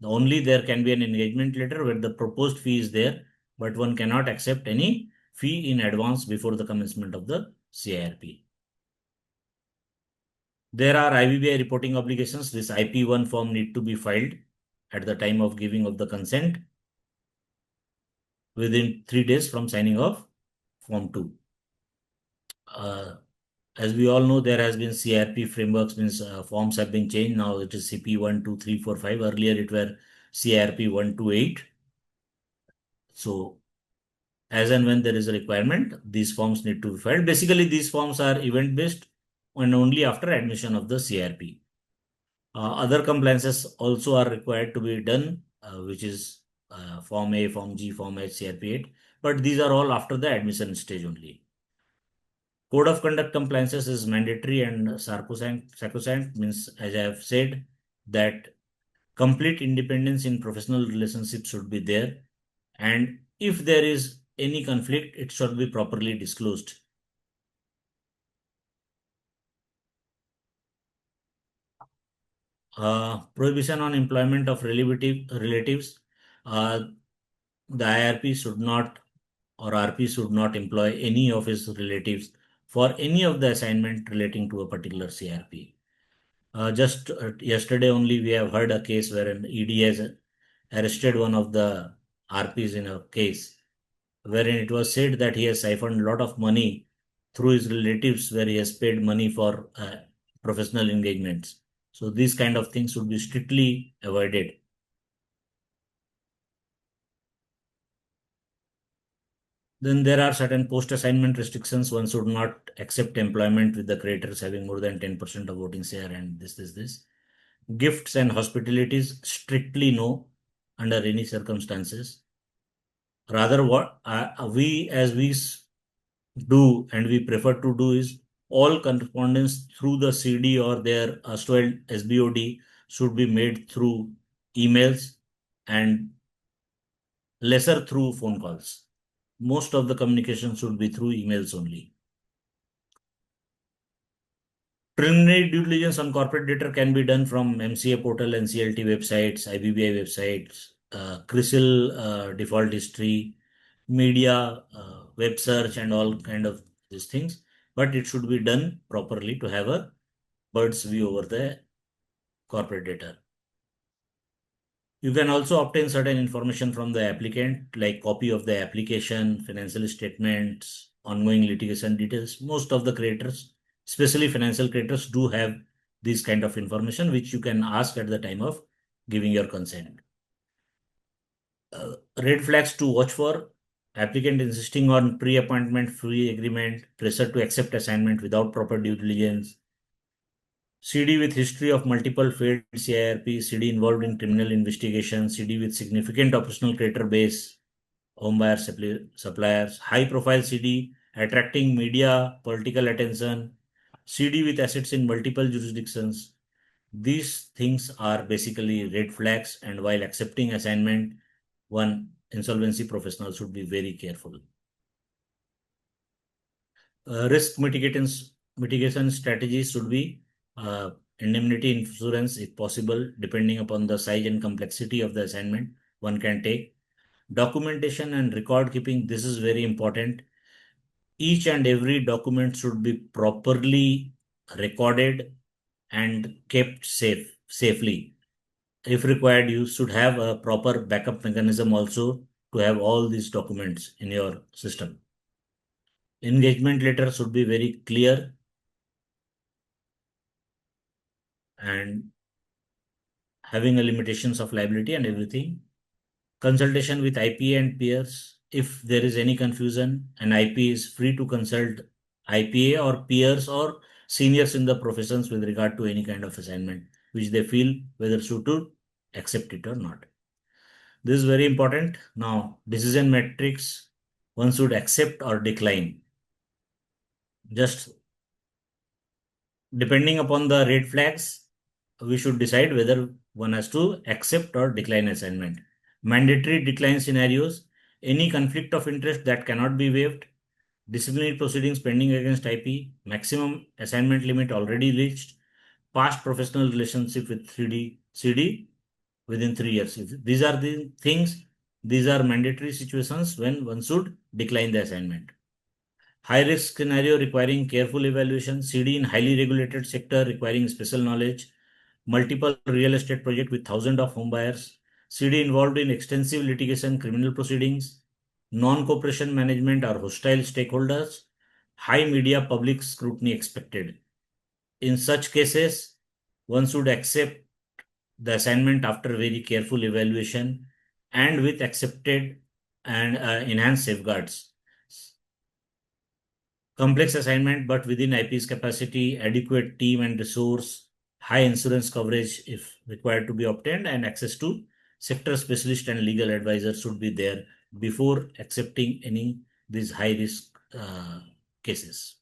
Only there can be an engagement letter where the proposed fee is there, but one cannot accept any fee in advance before the commencement of the CIRP. There are IBBI reporting obligations. This IP1 form need to be filed at the time of giving of the consent within 3 days from signing of Form 2. As we all know, there has been CIRP frameworks, means forms have been changed. Now it is CP 1, 2, 3, 4, 5. Earlier it were CIRP 1 to 8. So as and when there is a requirement, these forms need to be filed. Basically, these forms are event based and only after admission of the CRP. Other compliances also are required to be done, which is Form A, Form G, Form H, CRP 8, but these are all after the admission stage only. Code of conduct compliances is mandatory and sacrosanct, means, as I have said, that complete independence in professional relationships should be there. And if there is any conflict, it should be properly disclosed. Prohibition on employment of relatives. The IRP should not or RP should not employ any of his relatives for any of the assignment relating to a particular CRP. Just yesterday only we have heard a case where an ED has arrested one of the RPs in a case wherein it was said that he has siphoned a lot of money through his relatives where he has paid money for professional engagements. So these kind of things should be strictly avoided. Then there are certain post-assignment restrictions. One should not accept employment with the creators having more than 10% of voting share and this. Gifts and hospitalities, strictly no under any circumstances. Rather, what we do and we prefer to do is all correspondence through the CD or their erstwhile SBOD should be made through emails and lesser through phone calls. Most of the communication should be through emails only. Preliminary due diligence on corporate data can be done from MCA portal, NCLT websites, IBBI websites, CRISIL default history, media, web search, and all kind of these things. But it should be done properly to have a bird's view over the corporate data. You can also obtain certain information from the applicant, like copy of the application, financial statements, ongoing litigation details. Most of the creators, especially financial creators, do have this kind of information, which you can ask at the time of giving your consent. Red flags to watch for: applicant insisting on pre-appointment free agreement, pressure to accept assignment without proper due diligence, CD with history of multiple failed CIRP, CD involved in criminal investigation, CD with significant operational creator base, home buyer suppliers, high profile CD attracting media, political attention, CD with assets in multiple jurisdictions. These things are basically red flags, and while accepting assignment, one insolvency professional should be very careful. Risk mitigation strategies should be indemnity insurance if possible, depending upon the size and complexity of the assignment one can take. Documentation and record keeping, this is very important. Each and every document should be properly recorded and kept safely. If required, you should have a proper backup mechanism also to have all these documents in your system. Engagement letter should be very clear and having a limitations of liability and everything. Consultation with IPA and peers. If there is any confusion, an IP is free to consult IPA or peers or seniors in the professions with regard to any kind of assignment, which they feel whether to accept it or not. This is very important. Now, decision metrics, one should accept or decline. Just depending upon the red flags, we should decide whether one has to accept or decline assignment. Mandatory decline scenarios: any conflict of interest that cannot be waived, disciplinary proceedings pending against IP, maximum assignment limit already reached, past professional relationship with CD within 3 years. If these are the things, these are mandatory situations when one should decline the assignment. High risk scenario requiring careful evaluation, CD in highly regulated sector requiring special knowledge, multiple real estate project with thousands of home buyers, CD involved in extensive litigation, criminal proceedings, non-cooperation management or hostile stakeholders, high media public scrutiny expected. In such cases, one should accept the assignment after very careful evaluation and with accepted and enhance safeguards. Complex assignment, but within IP's capacity, adequate team and resource, high insurance coverage if required to be obtained, and access to sector specialist and legal advisors should be there before accepting any these high risk cases.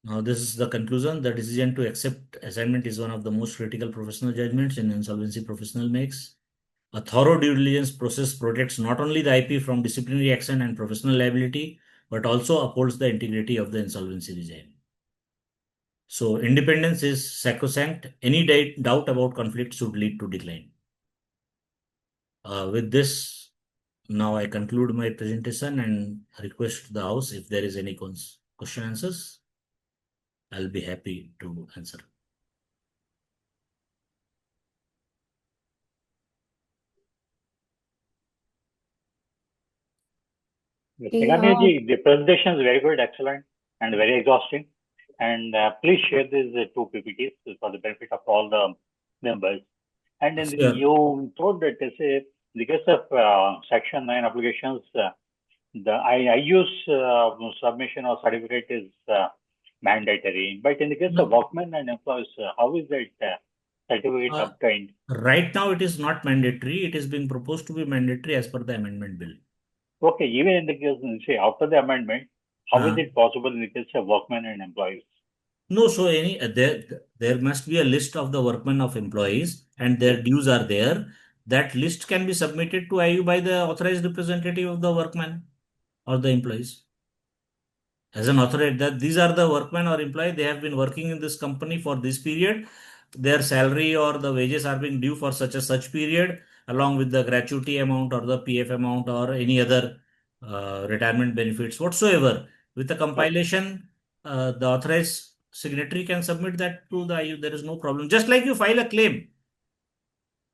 Now, this is the conclusion. The decision to accept assignment is one of the most critical professional judgments an insolvency professional makes. A thorough due diligence process protects not only the IP from disciplinary action and professional liability, but also upholds the integrity of the insolvency regime. So, independence is sacrosanct. Any doubt about conflict should lead to decline. With this, now I conclude my presentation and request the House if there is any question answers. I'll be happy to answer. Singhania ji, the presentation is very good, excellent, and very exhausting. And please share these two PPTs for the benefit of all the members. And then you told that in the case of Section 9 applications, the IU's submission or certificate is mandatory. But in the case of workmen and employees, how is that certificate obtained? Right now, it is not mandatory. It is being proposed to be mandatory as per the amendment bill. Okay, even in the case, say, after the amendment, how is it possible in the case of workmen and employees? No, so there must be a list of the workmen of employees and their dues are there. That list can be submitted to IU by the authorized representative of the workmen or the employees. As an authority, that these are the workmen or employee, they have been working in this company for this period. Their salary or the wages are being due for such period, along with the gratuity amount or the PF amount or any other retirement benefits whatsoever. With the compilation, the authorized signatory can submit that to the IU. There is no problem. Just like you file a claim,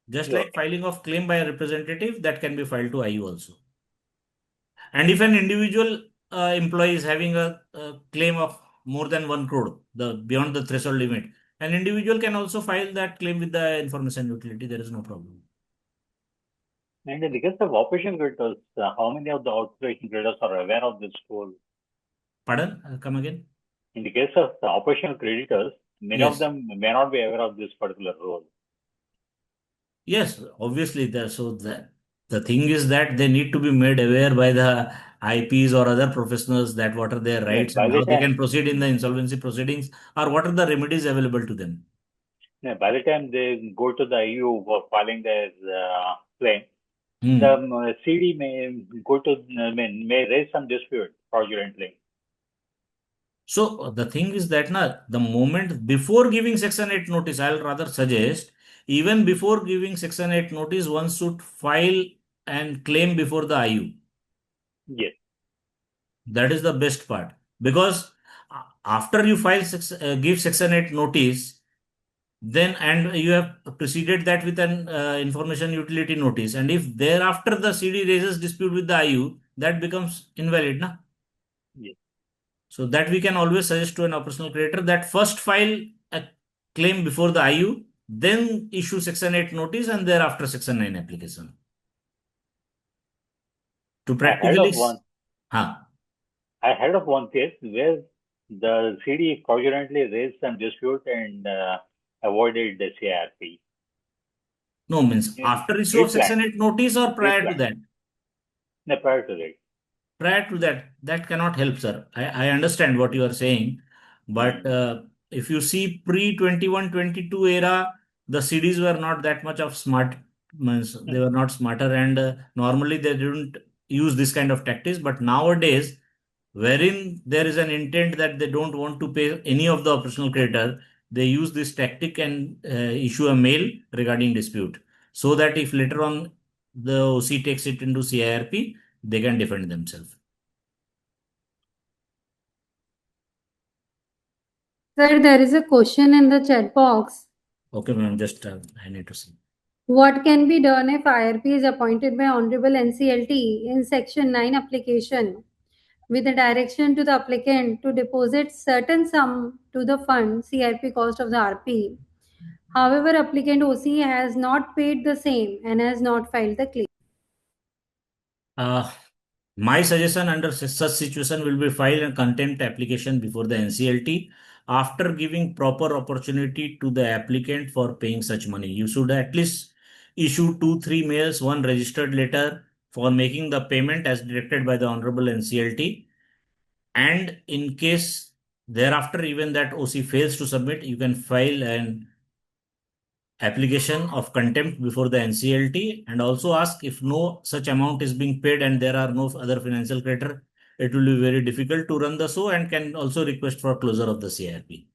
just like filing of claim by a representative, that can be filed to IU also. And if an individual employee is having a claim of more than 1 crore, beyond the threshold limit, an individual can also file that claim with the information utility. There is no problem. And in the case of operation creditors, how many of the operation creditors are aware of this rule? Pardon? Come again. In the case of the operational creditors, many of them may not be aware of this particular rule. Yes, obviously. The thing is that they need to be made aware by the IPs or other professionals that what are their rights and how they can proceed in the insolvency proceedings or what are the remedies available to them. By the time they go to the EU for filing their claim, the CD may raise some dispute fraudulently. So the thing is that the moment before giving Section 8 notice, I'll rather suggest even before giving Section 8 notice, one should file and claim before the IU. Yes. That is the best part, because after you give Section 8 notice, then and you have preceded that with an information utility notice, and if thereafter the CD raises dispute with the IU, that becomes invalid, na? Yes. So that we can always suggest to an operational creditor that first file a claim before the IU, then issue Section 8 notice, and thereafter Section 9 application. To practically, I heard of one case where the CD fraudulently raised some dispute and avoided the CIRP. No, means after issue of Section 8 notice or prior to that? No, prior to that. Prior to that, that cannot help, sir. I understand what you are saying, but if you see pre-21-22 era, the CDs were not that much of smart, means they were not smarter, and normally they didn't use this kind of tactics. But nowadays, wherein there is an intent that they don't want to pay any of the operational creditor, they use this tactic and issue a mail regarding dispute, so that if later on the OC takes it into CIRP, they can defend themselves. Sir, there is a question in the chat box. Okay, ma'am, just I need to see. What can be done if IRP is appointed by Honorable NCLT in Section 9 application with a direction to the applicant to deposit certain sum to the fund CIRP cost of the RP? However, applicant OC has not paid the same and has not filed the claim. Uh, my suggestion under such situation will be file a contempt application before the NCLT after giving proper opportunity to the applicant for paying such money. You should at least issue 2-3 mails, one registered letter for making the payment as directed by the Honorable NCLT. And in case thereafter even that OC fails to submit, you can file an application of contempt before the NCLT and also ask if no such amount is being paid and there are no other financial creditor, it will be very difficult to run the show and can also request for closure of the CIRP.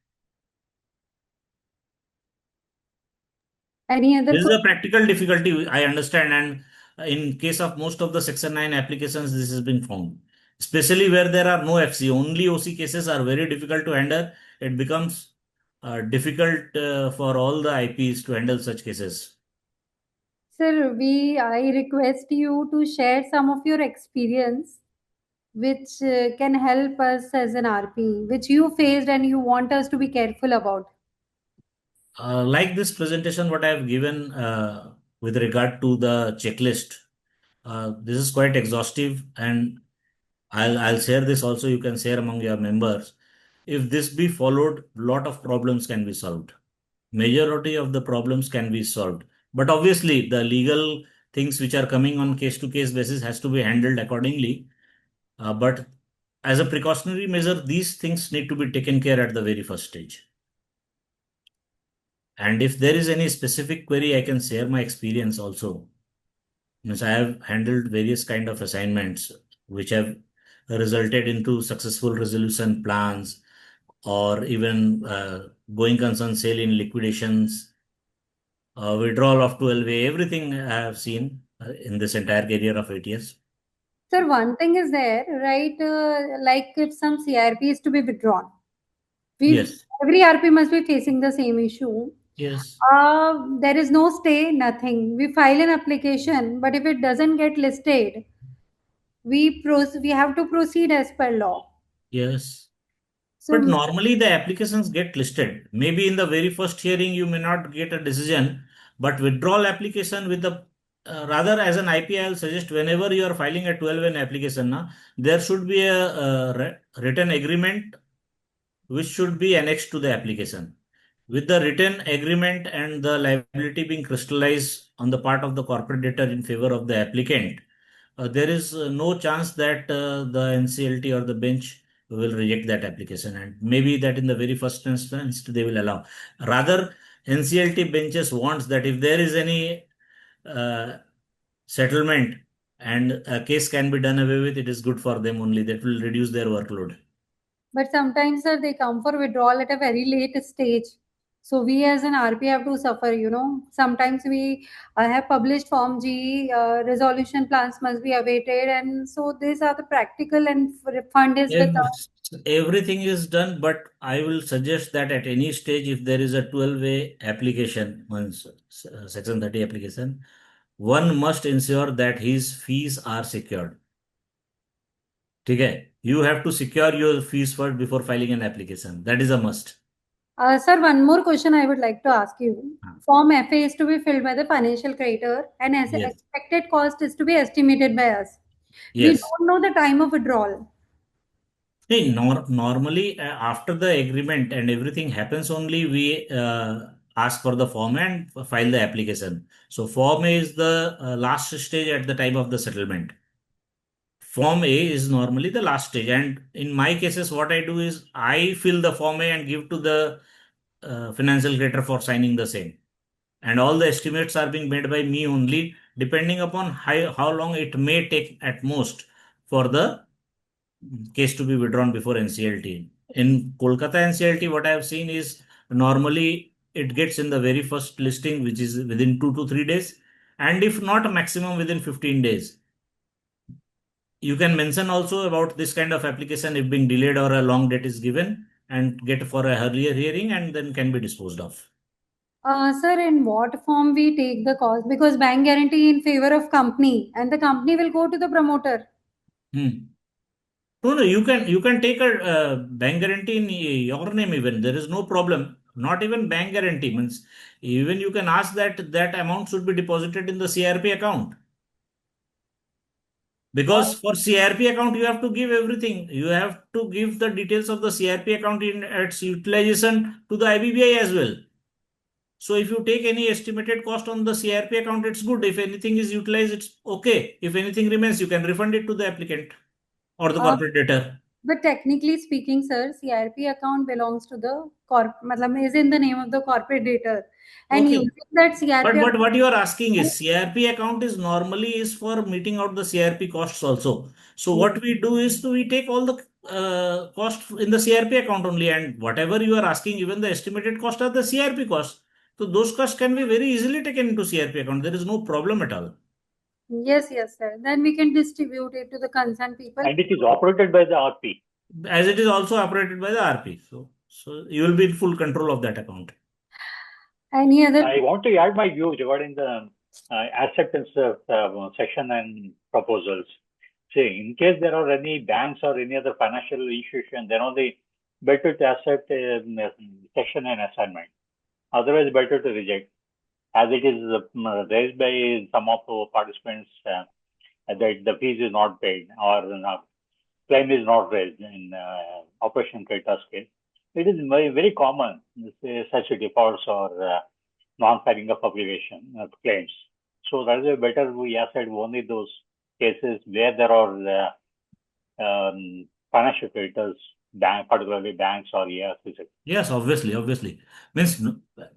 Any other This is a question? practical difficulty, I understand, and in case of most of the Section 9 applications, this has been found. Especially where there are no FC, only OC cases are very difficult to handle. It becomes difficult for all the IPs to handle such cases. Sir, I request you to share some of your experience which can help us as an RP, which you faced and you want us to be careful about. Like this presentation, what I have given with regard to the checklist, this is quite exhaustive, and I'll share this also. You can share among your members. If this be followed, lot of problems can be solved. Majority of the problems can be solved. But obviously, the legal things which are coming on case-to-case basis has to be handled accordingly. But as a precautionary measure, these things need to be taken care at the very first stage. And if there is any specific query, I can share my experience also. Means I have handled various kind of assignments which have resulted into successful resolution plans or even going concern sale in liquidations, withdrawal of 12A, everything I have seen in this entire career of 8 years. Sir, one thing is there, right? Like if some CRP is to be withdrawn, Yes, every RP must be facing the same issue. yes, There is no stay, nothing. We file an application, but if it doesn't get listed, we have to proceed as per law. yes. But So, normally the applications get listed. Maybe in the very first hearing you may not get a decision, but withdrawal application with the rather as an IP, I'll suggest whenever you are filing a 12N application, there should be a, written agreement which should be annexed to the application. With the written agreement and the liability being crystallized on the part of the corporate debtor in favor of the applicant, there is no chance that the NCLT or the bench will reject that application, and maybe that in the very first instance they will allow. Rather, NCLT benches wants that if there is any uh, settlement and a case can be done away with, it is good for them only. That will reduce their workload. but sometimes, sir, they come for withdrawal at a very late stage. So we as an RP have to suffer. Sometimes we have published Form G, resolution plans must be awaited, and so these are the practical and fund is with Ev- us. Everything is done, but I will suggest that at any stage, if there is a 12A application, once Section 30 application, one must ensure that his fees are secured. Okay, you have to secure your fees first before filing an application. That is a must. Sir, one more question I would like to ask you. Ah, Form FA is to be filled by the financial creditor, and as yes, expected cost is to be estimated by us. We yes. don't know the time of withdrawal. See, normally after the agreement and everything happens, only we ask for the form and file the application. So form A is the last stage at the time of the settlement. Form A is normally the last stage, and in my cases, what I do is I fill the Form A and give to the financial creditor for signing the same. And all the estimates are being made by me only, depending upon how long it may take at most for the case to be withdrawn before NCLT. In Kolkata NCLT, what I have seen is normally it gets in the very first listing, which is within 2 to 3 days, and if not, a maximum within 15 days. You can mention also about this kind of application if being delayed or a long date is given and get for a earlier hearing and then can be disposed of. Sir, in what form we take the cost? Because bank guarantee in favor of company, and the company will go to the promoter. Hmm. No, you can take a bank guarantee in your name even. There is no problem. Not even bank guarantee means even you can ask that amount should be deposited in the CRP account. Because for CRP account, you have to give everything. You have to give the details of the CRP account in its utilization to the IBBI as well. So if you take any estimated cost on the CRP account, it's good. If anything is utilized, it's okay. If anything remains, you can refund it to the applicant or the corporate debtor. But technically speaking, sir, CRP account belongs to the matlab is in the name of the corporate debtor. And Okay. using that CRP But what you are asking is CRP account is normally is for meeting out the CRP costs also. So what we do is we take all the cost in the CRP account only, and whatever you are asking, even the estimated cost are the CRP cost. So those costs can be very easily taken into CRP account. There is no problem at all. Yes, yes, sir. Then we can distribute it to the concerned people. And it is operated by the RP. As it is also operated by the RP. So you will be in full control of that account. Any other? I want to add my views regarding the acceptance section and proposals. See, in case there are any banks or any other financial institution, then only better to accept section and assignment. Otherwise, better to reject. As it is raised by some of the participants that the fees is not paid or claim is not raised in Operation Creditors case. It is very, very common, such defaults or non-filing of obligation claims. So that is better we accept only those cases where there are financial creditors, particularly banks or ARCs. Yes, obviously. Means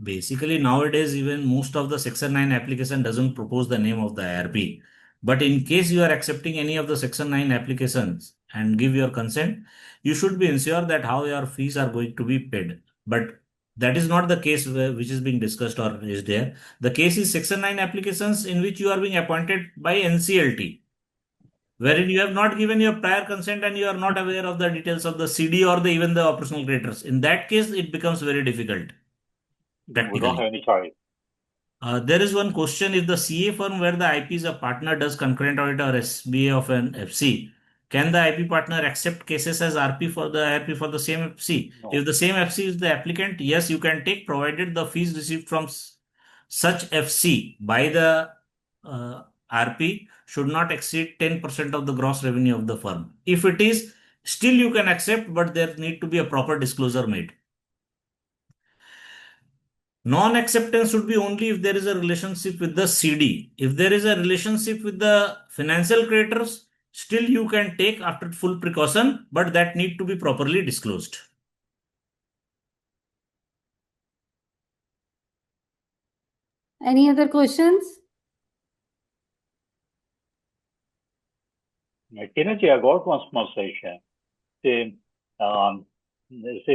basically nowadays even most of the Section 9 application doesn't propose the name of the IRP. But in case you are accepting any of the Section 9 applications and give your consent, you should be ensured that how your fees are going to be paid. But that is not the case which is being discussed or is there. The case is Section 9 applications in which you are being appointed by NCLT, wherein you have not given your prior consent and you are not aware of the details of the CD or even the operational creditors. In that case, it becomes very difficult We don't have practically. any choice. There is one question: if the CA firm where the IP is a partner does concurrent audit or SBA of an FC, can the IP partner accept cases as RP for the IRP for the same FC? No. If the same FC is the applicant, yes, you can take, provided the fees received from such FC by the RP should not exceed 10% of the gross revenue of the firm. If it is, still you can accept, but there need to be a proper disclosure made. Non-acceptance should be only if there is a relationship with the CD. If there is a relationship with the financial creditors, still you can take after full precaution, but that need to be properly disclosed. Any other questions? Kinaji, I got one small suggestion. See,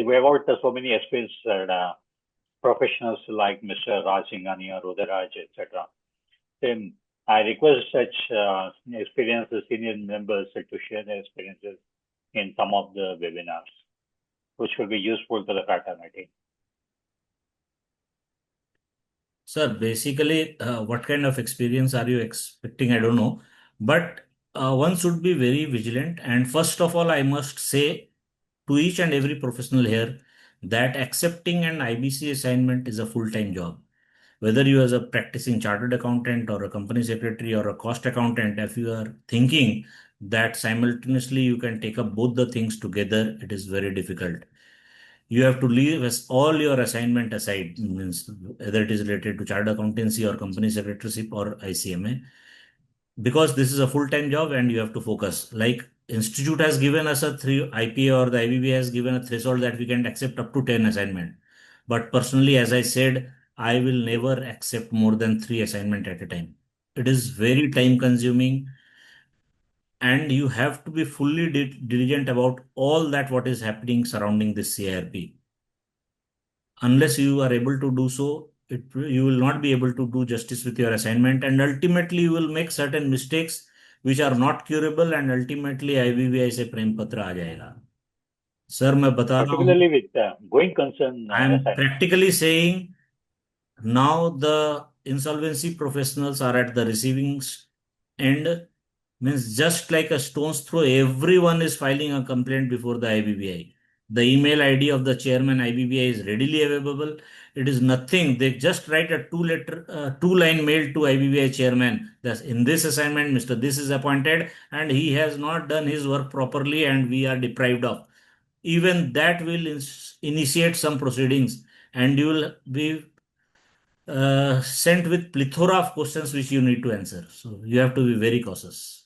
we have got so many experienced professionals like Mr. Raj Singhani or Udaraj, etc. I request such experienced senior members to share their experiences in some of the webinars, which will be useful to the fraternity. Sir, basically, what kind of experience are you expecting? I don't know. But one should be very vigilant. And first of all, I must say to each and every professional here that accepting an IBC assignment is a full-time job. Whether you as a practicing chartered accountant or a company secretary or a cost accountant, if you are thinking that simultaneously you can take up both the things together, it is very difficult. You have to leave all your assignment aside, means whether it is related to chartered accountancy or company secretaryship or ICMA, because this is a full-time job and you have to focus. Like institute has given us a IPA or the IBB has given a threshold that we can accept up to 10 assignment. But personally, as I said, I will never accept more than 3 assignment at a time. It is very time consuming and you have to be fully diligent about all that what is happening surrounding this CIRP. Unless you are able to do so, you will not be able to do justice with your assignment, and ultimately you will make certain mistakes which are not curable, and ultimately IBBI से प्रेम पत्र आ जाएगा. Sir, मैं बता रहा हूँ. Particularly with going concern. I am practically saying now the insolvency professionals are at the receiving end. Means just like a stone's throw, everyone is filing a complaint before the IBBI. The email ID of the chairman IBBI is readily available. It is nothing. They just write a two-line mail to IBBI chairman. Thus, in this assignment, Mr. This is appointed and he has not done his work properly and we are deprived of. Even that will initiate some proceedings and you will be sent with plethora of questions which you need to answer. So you have to be very cautious.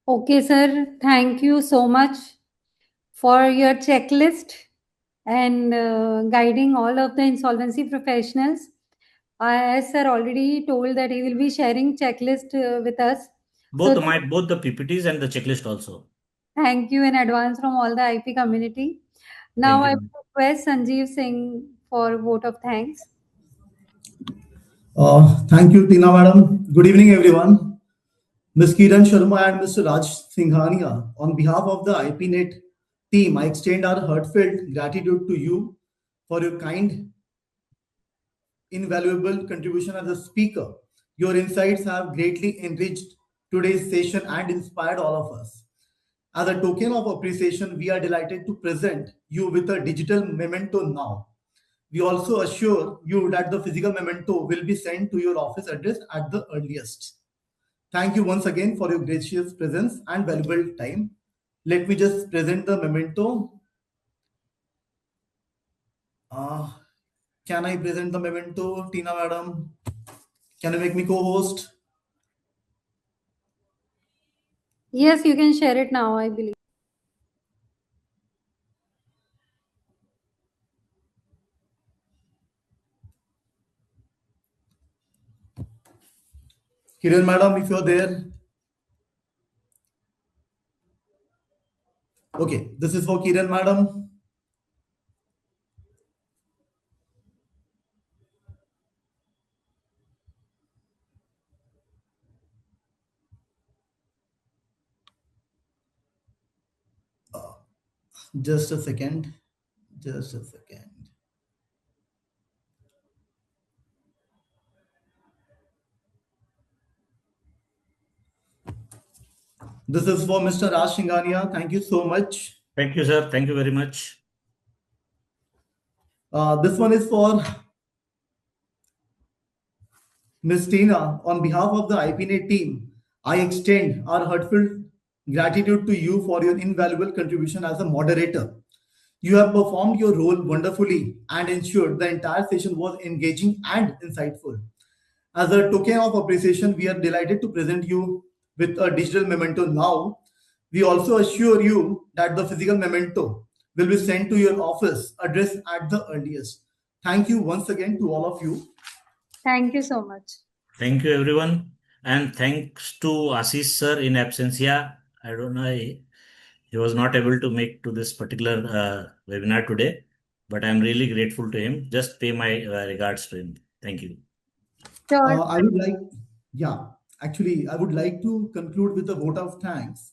Okay, sir. Thank you so much for your checklist and guiding all of the insolvency professionals. As sir already told that he will be sharing checklist with us. Both So both the PPTs and the checklist also. thank you in advance from all the IP community. Now Thank I you. request Sanjeev Singh for vote of thanks. Thank you, Tina Madam. Good evening, everyone. Ms. Kiran Sharma and Mr. Raj Singhania, on behalf of the IPNet team, I extend our heartfelt gratitude to you for your kind, invaluable contribution as a speaker. Your insights have greatly enriched today's session and inspired all of us. As a token of appreciation, we are delighted to present you with a digital memento now. We also assure you that the physical memento will be sent to your office address at the earliest. Thank you once again for your gracious presence and valuable time. Let me just present the memento. Can I present the memento, Tina Madam? Can you make me co-host? Yes, you can share it now, I believe. Kiran Madam, if you're there. Okay, this is for Kiran Madam. Just a second. Just a second. This is for Mr. Raj Singhania. Thank you so much. Thank you, sir. Thank you very much. This one is for Ms. Tina. On behalf of the IPNet team, I extend our heartfelt gratitude to you for your invaluable contribution as a moderator. You have performed your role wonderfully and ensured the entire session was engaging and insightful. As a token of appreciation, we are delighted to present you with a digital memento now. We also assure you that the physical memento will be sent to your office address at the earliest. Thank you once again to all of you. Thank you so much. Thank you, everyone. And thanks to Ashish sir in absentia. I don't know, he was not able to make to this particular webinar today, but I'm really grateful to him. Just pay my regards to him. Thank you. Sure. I would like, I would like to conclude with a vote of thanks.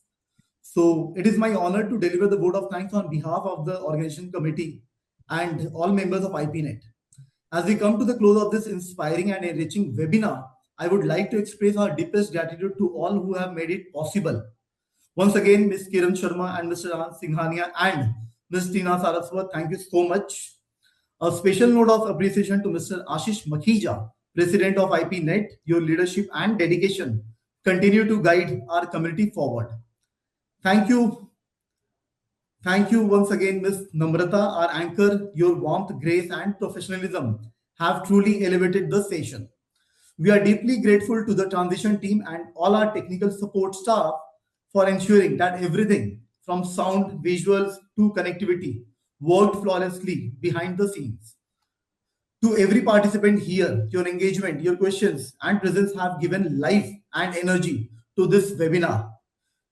So it is my honor to deliver the vote of thanks on behalf of the organization committee and all members of IPNet. As we come to the close of this inspiring and enriching webinar, I would like to express our deepest gratitude to all who have made it possible. Once again, Ms. Kiran Sharma and Mr. Anand Singhania and Ms. Tina Saraswat, thank you so much. A special note of appreciation to Mr. Ashish Makhija, President of IPNet. Your leadership and dedication continue to guide our community forward. Thank you. Thank you once again, Ms. Namrata, our anchor. Your warmth, grace, and professionalism have truly elevated the session. We are deeply grateful to the transition team and all our technical support staff for ensuring that everything from sound, visuals to connectivity worked flawlessly behind the scenes. To every participant here, your engagement, your questions, and presence have given life and energy to this webinar.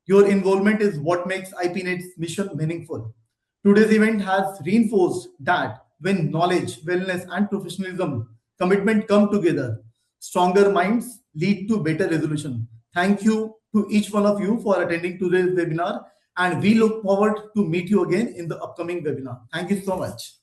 Your involvement is what makes IPNet's mission meaningful. Today's event has reinforced that when knowledge, wellness, and professionalism commitment come together, stronger minds lead to better resolution. Thank you to each one of you for attending today's webinar, and we look forward to meet you again in the upcoming webinar. Thank you so much.